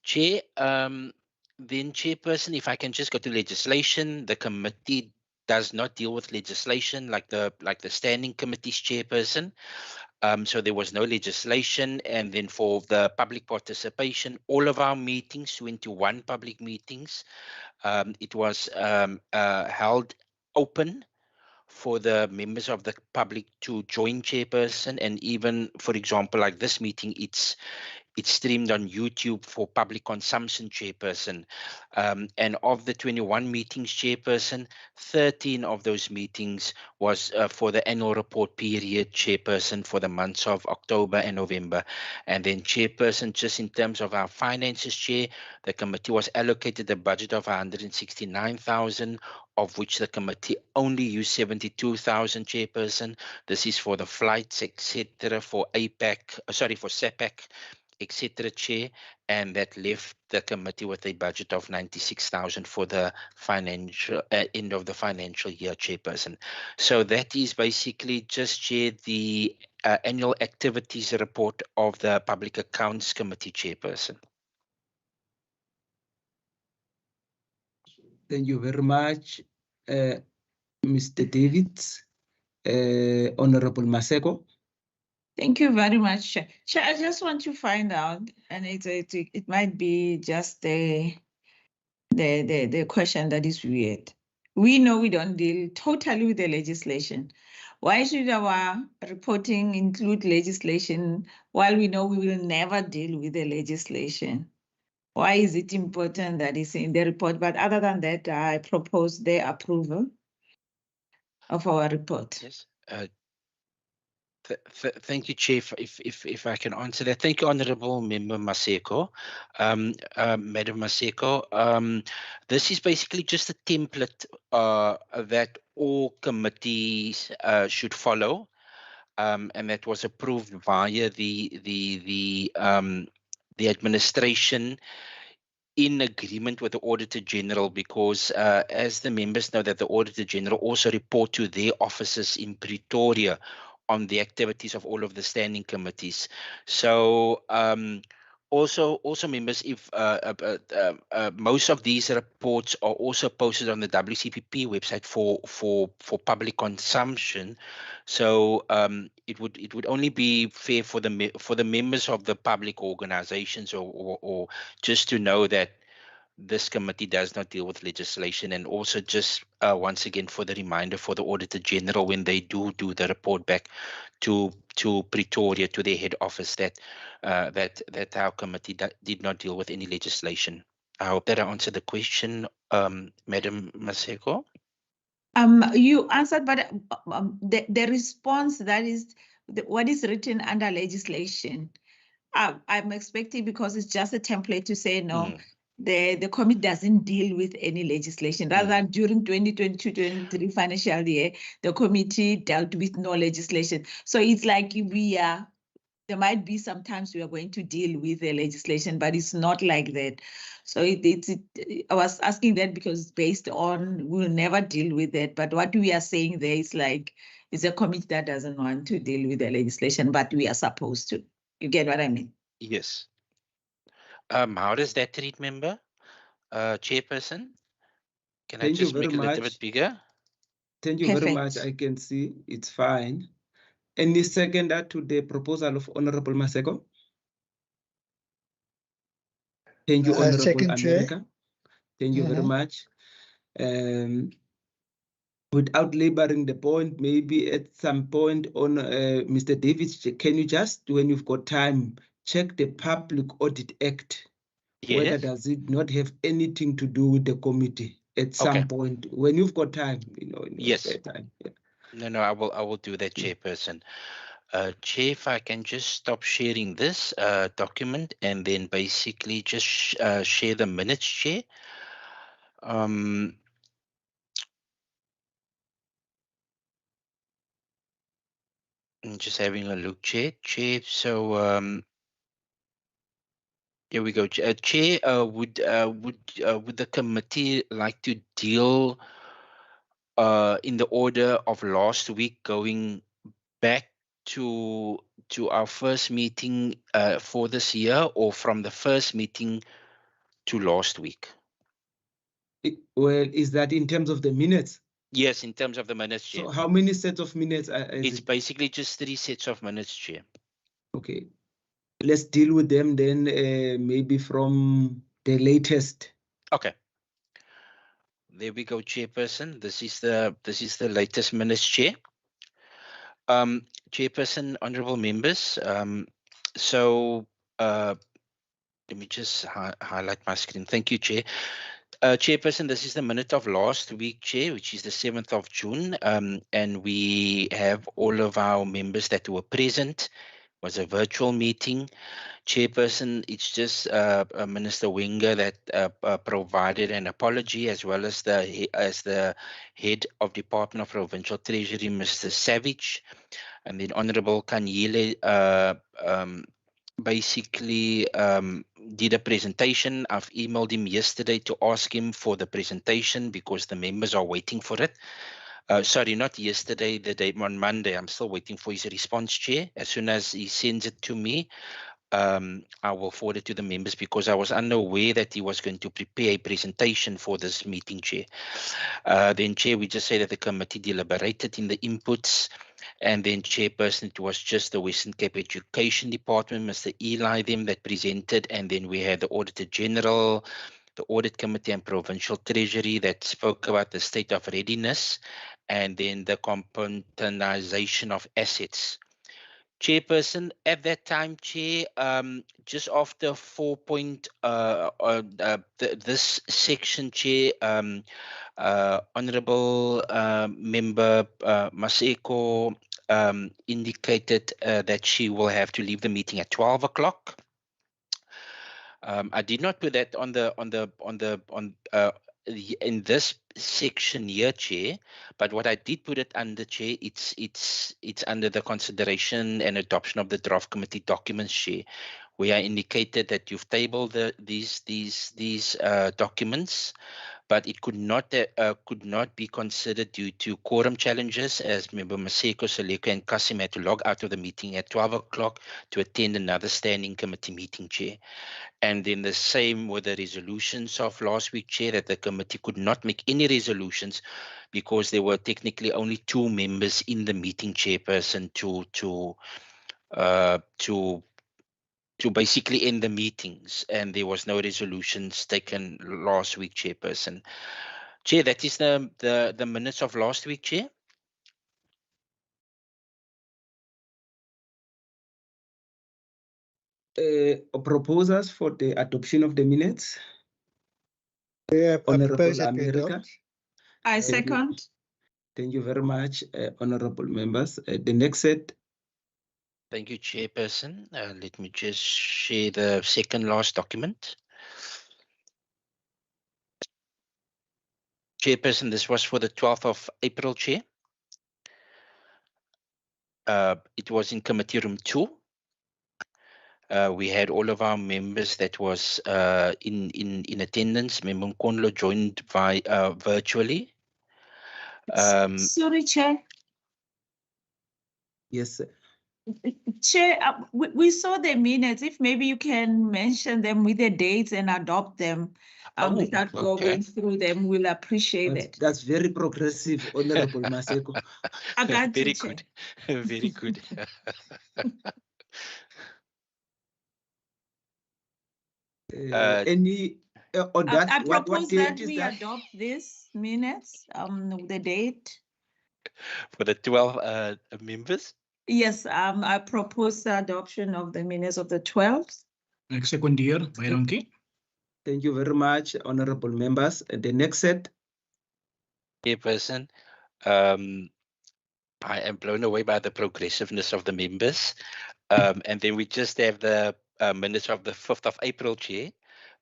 S1: Chair, then Chairperson, if I can just go to legislation, the committee does not deal with legislation like the standing committee's Chairperson. So there was no legislation. And then for the public participation, all of our meetings, 21 public meetings, it was held open for the members of the public to join Chairperson. And even, for example, like this meeting, it's streamed on YouTube for public consumption, Chairperson. And of the 21 meetings, Chairperson, 13 of those meetings was for the annual report period, Chairperson, for the months of October and November. And then, Chairperson, just in terms of our finances, Chair, the committee was allocated a budget of 169,000, of which the committee only used 72,000, Chairperson. This is for the flights, etc., for for SAPAC, etc., Chair, and that left the committee with a budget of 96,000 for the financial end of the financial year, Chairperson. So that is basically just, Chair, the annual activities report of the Public Accounts Committee, Chairperson.
S2: Thank you very much, Mr. David. Honorable Maseko.
S10: Thank you very much, Chair. Chair, I just want to find out, and it might be just the question that is weird. We know we don't deal totally with the legislation. Why should our reporting include legislation while we know we will never deal with the legislation? Why is it important that it's in the report? But other than that, I propose the approval of our report.
S1: Yes. Thank you, Chief. If I can answer that, thank you, Honourable Member Maseko, Madam Maseko. This is basically just a template that all committees should follow, and that was approved via the administration in agreement with the Auditor General, because as the members know, that the Auditor General also report to their offices in Pretoria on the activities of all of the standing committees. So also members, if most of these reports are also posted on the WCPP website for public consumption. So it would only be fair for the members of the public organizations or just to know that this committee does not deal with legislation, and also just once again for the reminder for the Auditor General when they do the report back to Pretoria, to their head office, that our committee did not deal with any legislation. I hope that I answered the question, Madam Maseko.
S10: You answered, but the response, that is what is written under legislation. I'm expecting, because it's just a template to say no. The committee doesn't deal with any legislation. Rather than during 2022-23 financial year, the committee dealt with no legislation. So it's like there might be sometimes we are going to deal with the legislation, but it's not like that. So I was asking that because based on we'll never deal with that. But what we are saying there is like it's a committee that doesn't want to deal with the legislation, but we are supposed to. You get what I mean?
S1: Yes. How does that read, member? Chairperson? Can I just make it a little bit bigger?
S2: Thank you very much. I can see it's fine. Any seconder to the proposal of Honorable Maseko? Thank you, Honorable
S3: Second,
S2: America.
S3: Chair.
S2: Thank you very much. Without laboring the point, maybe at some point on Mr. Davis, can you just, when you've got time, check the Public Audit Act? Yes. Whether does it not have anything to do with the committee at some point when you've got time, in
S1: yes.
S2: spare time. Yeah.
S1: No, I will do that, Chairperson. Chair, if I can just stop sharing this document and then basically just share the minutes, Chair. I'm just having a look, Chair. So here we go. Chair, would the committee like to deal in the order of last week, going back to our first meeting for this year, or from the first meeting to last week?
S2: Well, is that in terms of the minutes?
S1: Yes, in terms of the minutes, Chair.
S2: So how many sets of minutes?
S1: It's basically just 3 sets of minutes, Chair.
S2: Okay, let's deal with them then, maybe from the latest.
S1: Okay. There we go, Chairperson. This is the latest minutes, Chair. Chairperson, honourable members. So let me just highlight my screen. Thank you, Chair. Chairperson, this is the minute of last week, Chair, which is the 7th of June. And we have all of our members that were present. It was a virtual meeting. Chairperson, it's just Minister Wenger that provided an apology, as well as the head of Department of Provincial Treasury, Mr. Savage, and then Honourable Kanyile basically did a presentation. I've emailed him yesterday to ask him for the presentation because the members are waiting for it. Sorry, not yesterday, the day on Monday. I'm still waiting for his response, Chair. As soon as he sends it to me, I will forward it to the members, because I was unaware that he was going to prepare a presentation for this meeting, Chair. Then, Chair, we just say that the committee deliberated in the inputs, and then, Chairperson, it was just the Western Cape Education Department, Mr. Eli, them that presented, and then we had the Auditor General, the Audit Committee, and Provincial Treasury that spoke about the state of readiness, and then the componentization of assets. Chairperson, at that time, Chair, just after 4 point, this section, Chair, Honourable Member Maseko indicated that she will have to leave the meeting at 12 o'clock. I did not put that in this section here, Chair, but what I did put it under, Chair, it's under the consideration and adoption of the draft committee documents, Chair, where I indicated that you've tabled these documents, but it could not be considered due to quorum challenges, as Member Maseko, Saleko, and Kasim had to log out of the meeting at 12 o'clock to attend another standing committee meeting, Chair. And then the same with the resolutions of last week, Chair, that the committee could not make any resolutions because there were technically only 2 members in the meeting, Chairperson, to basically end the meetings, and there was no resolutions taken last week, Chairperson. Chair, that is the minutes of last week, Chair.
S2: Proposals for the adoption of the minutes.
S3: Honourable
S2: Honourable America.
S10: I second.
S2: Thank you very much, honourable members. The next set.
S1: Thank you, Chairperson. Let me just share the second last document. Chairperson, this was for the 12th of April, Chair. It was in Committee Room 2. We had all of our members that was in attendance. Member Nkonlo joined virtually.
S10: Sorry, Chair.
S2: Yes, sir.
S10: Chair, we saw the minutes. If maybe you can mention them with the dates and adopt them without going through them, we'll appreciate it.
S2: That's very progressive, Honourable Maseko.
S10: I got
S1: Very
S10: you, Chair.
S1: good. Very good.
S2: Any on that?
S10: I propose that
S2: date is
S10: we
S2: that?
S10: adopt these minutes, the date.
S1: For the 12 members?
S10: Yes, I propose the adoption of the minutes of the 12th.
S12: Next second year, Bayronki.
S2: Thank you very much, honourable members. The next set.
S1: Chairperson, I am blown away by the progressiveness of the members. And then we just have the minutes of the 5th of April, Chair.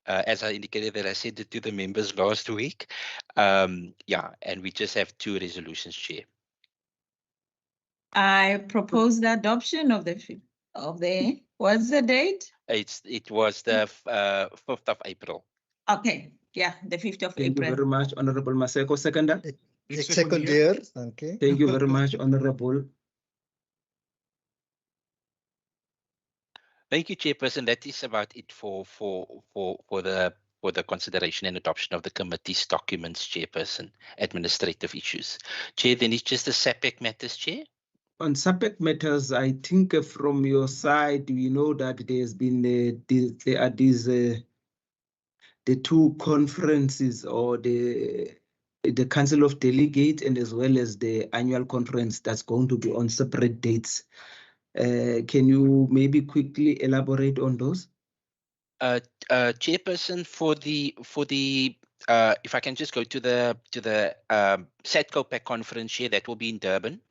S1: As I indicated that I sent it to the members last week. Yeah, and we just have 2 resolutions, Chair.
S10: I propose the adoption of the what's the date?
S1: It was the 5th of April.
S10: Okay, yeah, the 5th of
S2: Thank
S10: April.
S2: you very much, honourable Maseko. Seconder.
S12: Ek
S3: Ek
S12: secondeer.
S3: secondeer. Dankie.
S2: Thank you very much, Honorable.
S1: Thank you, Chairperson. That is about it for the consideration and adoption of the committee's documents, Chairperson. Administrative issues. Chair, then it's just the SAPEC matters, Chair.
S2: On SAPEC matters, I think from your side, we know that there's been there are these the two conferences, or the Council of Delegates and as well as the annual conference that's going to be on separate dates. Can you maybe quickly elaborate on those?
S1: Chairperson, for the if I can just go to the SATCOPAC conference here, that will be in Durban.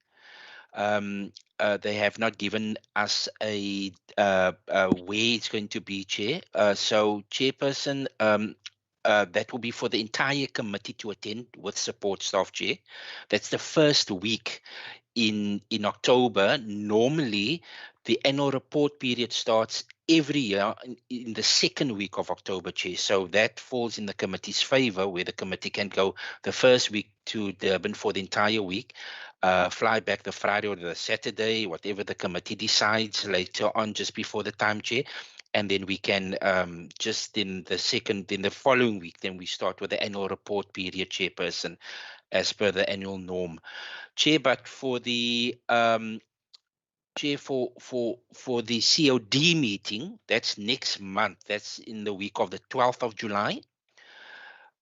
S1: They have not given us a where it's going to be, Chair. So, Chairperson, that will be for the entire committee to attend with support staff, Chair. That's the first week in October. Normally, the annual report period starts every year in the second week of October, Chair. So that falls in the committee's favor, where the committee can go the first week to Durban for the entire week, fly back the Friday or the Saturday, whatever the committee decides later on, just before the time, Chair. And then we can just in the following week, then we start with the annual report period, Chairperson, as per the annual norm. Chair, but for the Chair, for the COD meeting, that's next month. That's in the week of the 12th of July.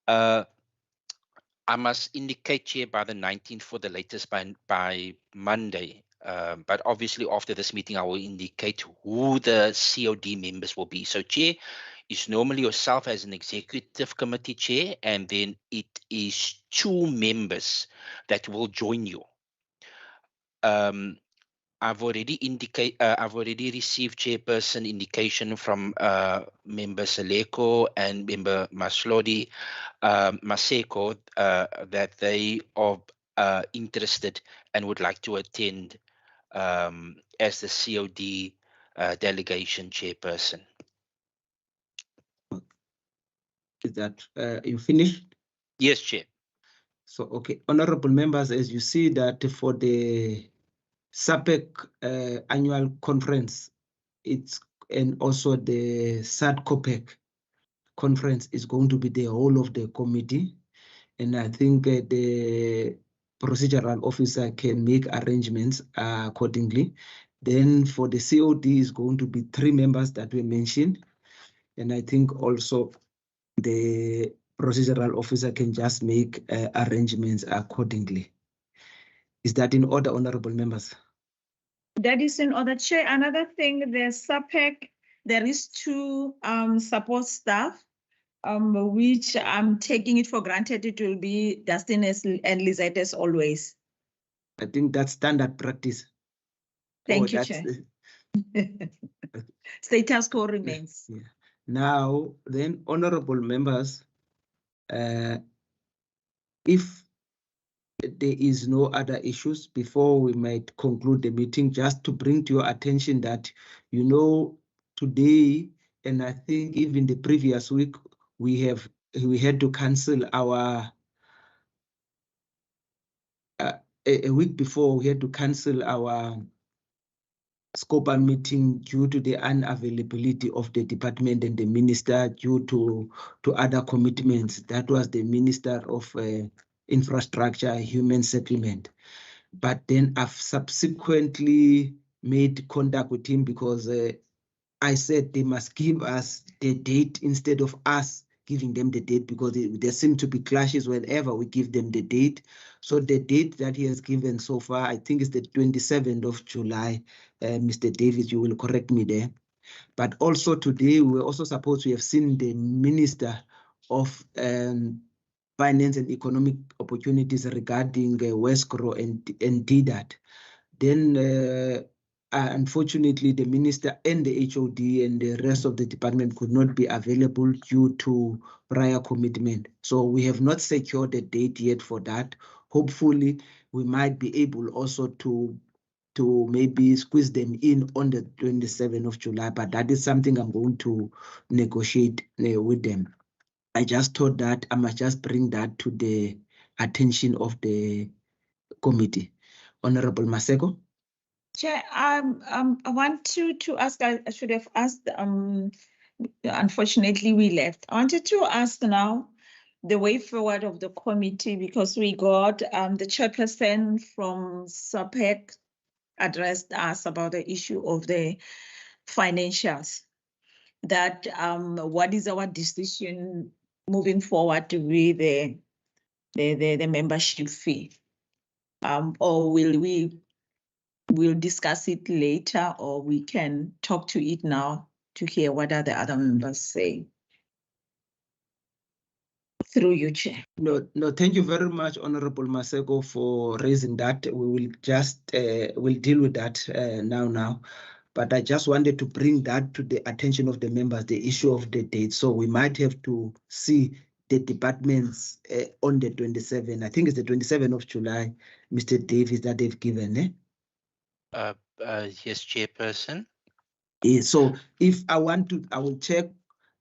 S1: I must indicate, Chair, by the 19th for the latest by Monday. But obviously after this meeting, I will indicate who the COD members will be. So, Chair, it's normally yourself as an executive committee chair, and then it is 2 members that will join you. I've already received, Chairperson, indication from member Seleko and member Maseko that they are interested and would like to attend as the COD delegation, Chairperson.
S2: Is that you finished?
S1: Yes, Chair.
S2: So, okay, honorable members, as you see that for the SAPEC annual conference, and also the SATCOPEC conference is going to be the whole of the committee. And I think the procedural officer can make arrangements accordingly. Then for the COD is going to be 3 members that we mentioned. And I think also the procedural officer can just make arrangements accordingly. Is that in order, honorable members?
S10: That is in order, Chair. Another thing, the SAPEC, there is 2 support staff, which I'm taking it for granted it will be Dustin and Lizette as always.
S2: I think that's standard practice.
S10: Thank you, Chair. Status quo remains.
S2: Yeah. Now, then, honorable members, if there is no other issues, before we might conclude the meeting, just to bring to your attention that, you know, today, and I think even the previous week, we had to cancel our a week before, we had to cancel our SCOPA meeting due to the unavailability of the department and the minister due to other commitments. That was the Minister of Infrastructure, Human Settlement. But then I've subsequently made contact with him because I said they must give us the date instead of us giving them the date, because there seem to be clashes whenever we give them the date. So the date that he has given so far, I think is the 27th of July. Mr. Davis, you will correct me there. But also today, we were also supposed to have seen the Minister of Finance and Economic Opportunities regarding Westgro and DDAT. Then unfortunately, the minister and the HOD and the rest of the department could not be available due to prior commitment. So we have not secured a date yet for that. Hopefully, we might be able also to maybe squeeze them in on the 27th of July, but that is something I'm going to negotiate with them. I just thought that I must just bring that to the attention of the committee. Honorable Maseko.
S10: Chair, I want to ask, I should have asked, unfortunately we left. I wanted to ask now the way forward of the committee, because we got the chairperson from SAPEC addressed us about the issue of the financials. That what is our decision moving forward with the membership fee? Or we'll discuss it later, or we can talk to it now to hear what are the other members saying. Through you, Chair.
S2: No, thank you very much, Honorable Maseko, for raising that. We will just we'll deal with that now. But I just wanted to bring that to the attention of the members, the issue of the date. So we might have to see the departments on the 27th. I think it's the 27th of July, Mr. Davis, that they've given.
S1: Yes, Chairperson.
S2: So if I want to, I will check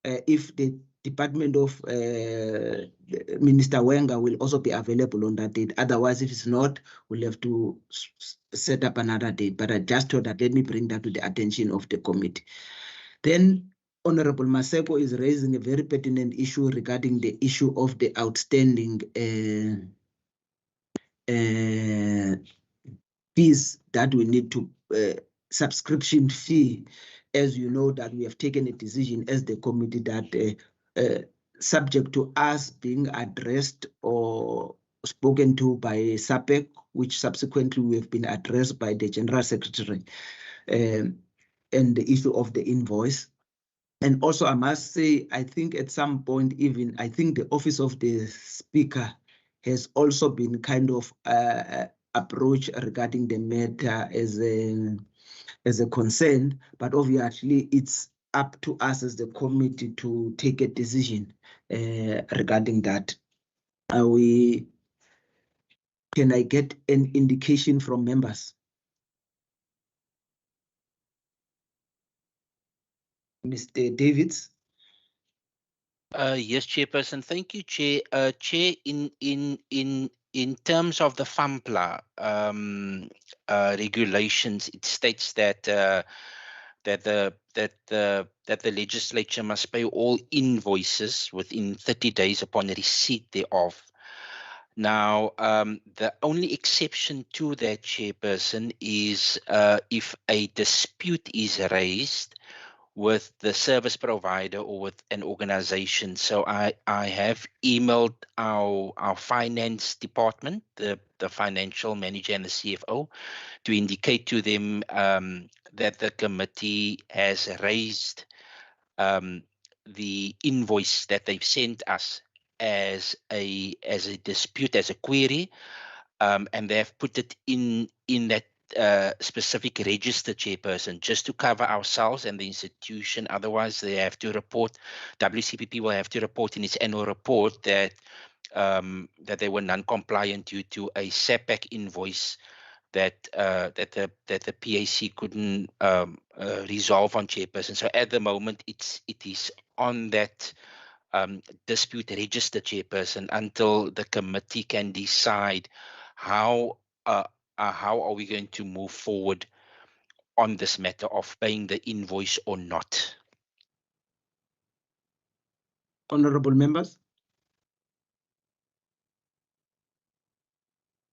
S2: if the Department of Minister Wenger will also be available on that date. Otherwise, if it's not, we'll have to set up another date. But I just thought that let me bring that to the attention of the committee. Then Honorable Maseko is raising a very pertinent issue regarding the issue of the outstanding fees that we need to subscription fee. As you know, that we have taken a decision as the committee that subject to us being addressed or spoken to by SAPEC, which subsequently we have been addressed by the General Secretary, and the issue of the invoice. And also, I must say, I think at some point, even I think the Office of the Speaker has also been kind of approached regarding the matter as a concern, but obviously it's up to us as the committee to take a decision regarding that. Can I get an indication from members? Mr. Davids?
S1: Yes, Chairperson. Thank you, Chair. Chair, in terms of the FAMPLA regulations, it states that that the legislature must pay all invoices within 30 days upon receipt thereof. Now, the only exception to that, Chairperson, is if a dispute is raised with the service provider or with an organization. So I have emailed our finance department, the financial manager and the CFO, to indicate to them that the committee has raised the invoice that they've sent us as a dispute, as a query, and they have put it in that specific register, Chairperson, just to cover ourselves and the institution. Otherwise, they have to report. WCPP will have to report in its annual report that that they were non-compliant due to a SAPEC invoice that the PAC couldn't resolve on, Chairperson. So at the moment, it is on that dispute register, Chairperson, until the committee can decide how are we going to move forward on this matter of paying the invoice or not.
S2: Honorable members?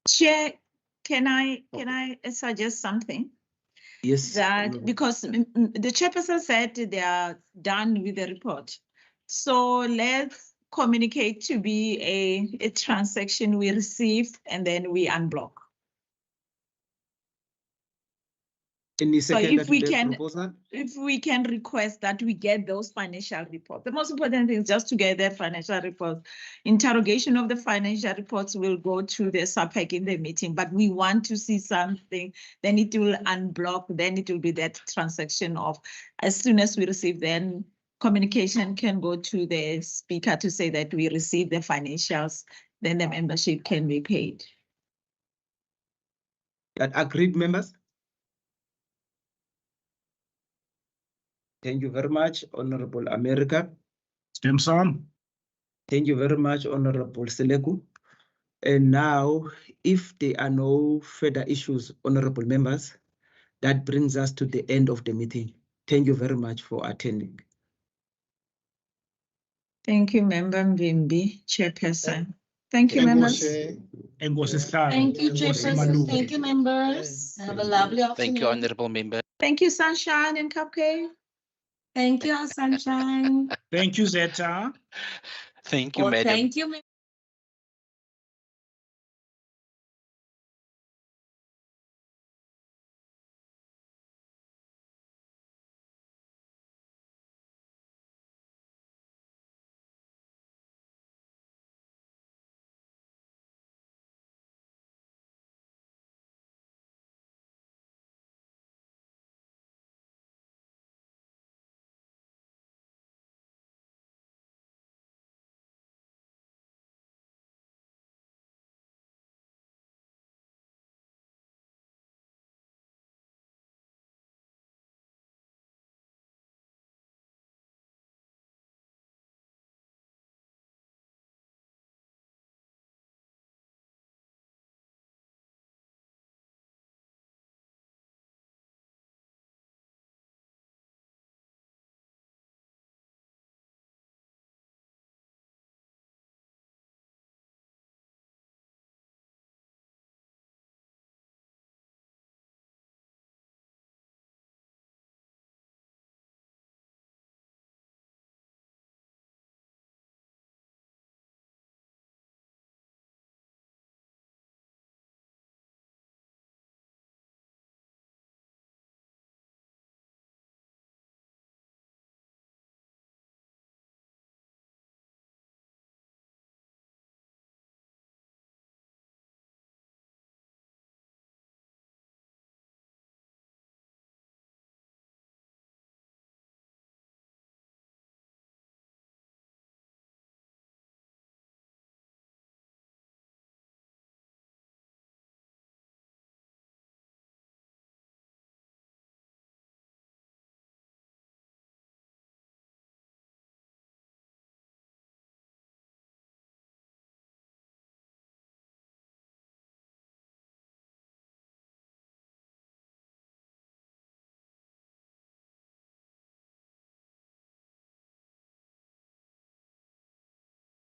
S10: Chair, can I suggest something?
S2: Yes.
S10: That because the chairperson said they are done with the report. So let's communicate to be a transaction we receive and then we unblock.
S2: Any
S10: So
S2: second
S10: if we can,
S2: proposal?
S10: if we can request that we get those financial reports, the most important thing is just to get the financial reports. Interrogation of the financial reports will go to the SAPEC in the meeting, but we want to see something, then it will unblock, then it will be that transaction of, as soon as we receive, then communication can go to the speaker to say that we received the financials, then the membership can be paid.
S2: That agreed, members? Thank you very much, Honorable America.
S12: Stem Sam.
S2: Thank you very much, Honorable Seleku. And now, if there are no further issues, honorable members, that brings us to the end of the meeting. Thank you very much for attending.
S10: Thank you, Member Mvimbi, Chairperson. Thank you,
S12: Thank you,
S10: members.
S12: Enkosi Sihlalo.
S13: Thank you,
S12: Enkosi
S13: Chairperson.
S12: Malume.
S13: Thank you, members. Have a lovely afternoon.
S1: Thank you, honorable member.
S10: Thank you, Sunshine and Cupcake.
S13: Thank you, Sunshine.
S12: Thank you, Zeta.
S1: Thank you, madam.
S13: Thank you,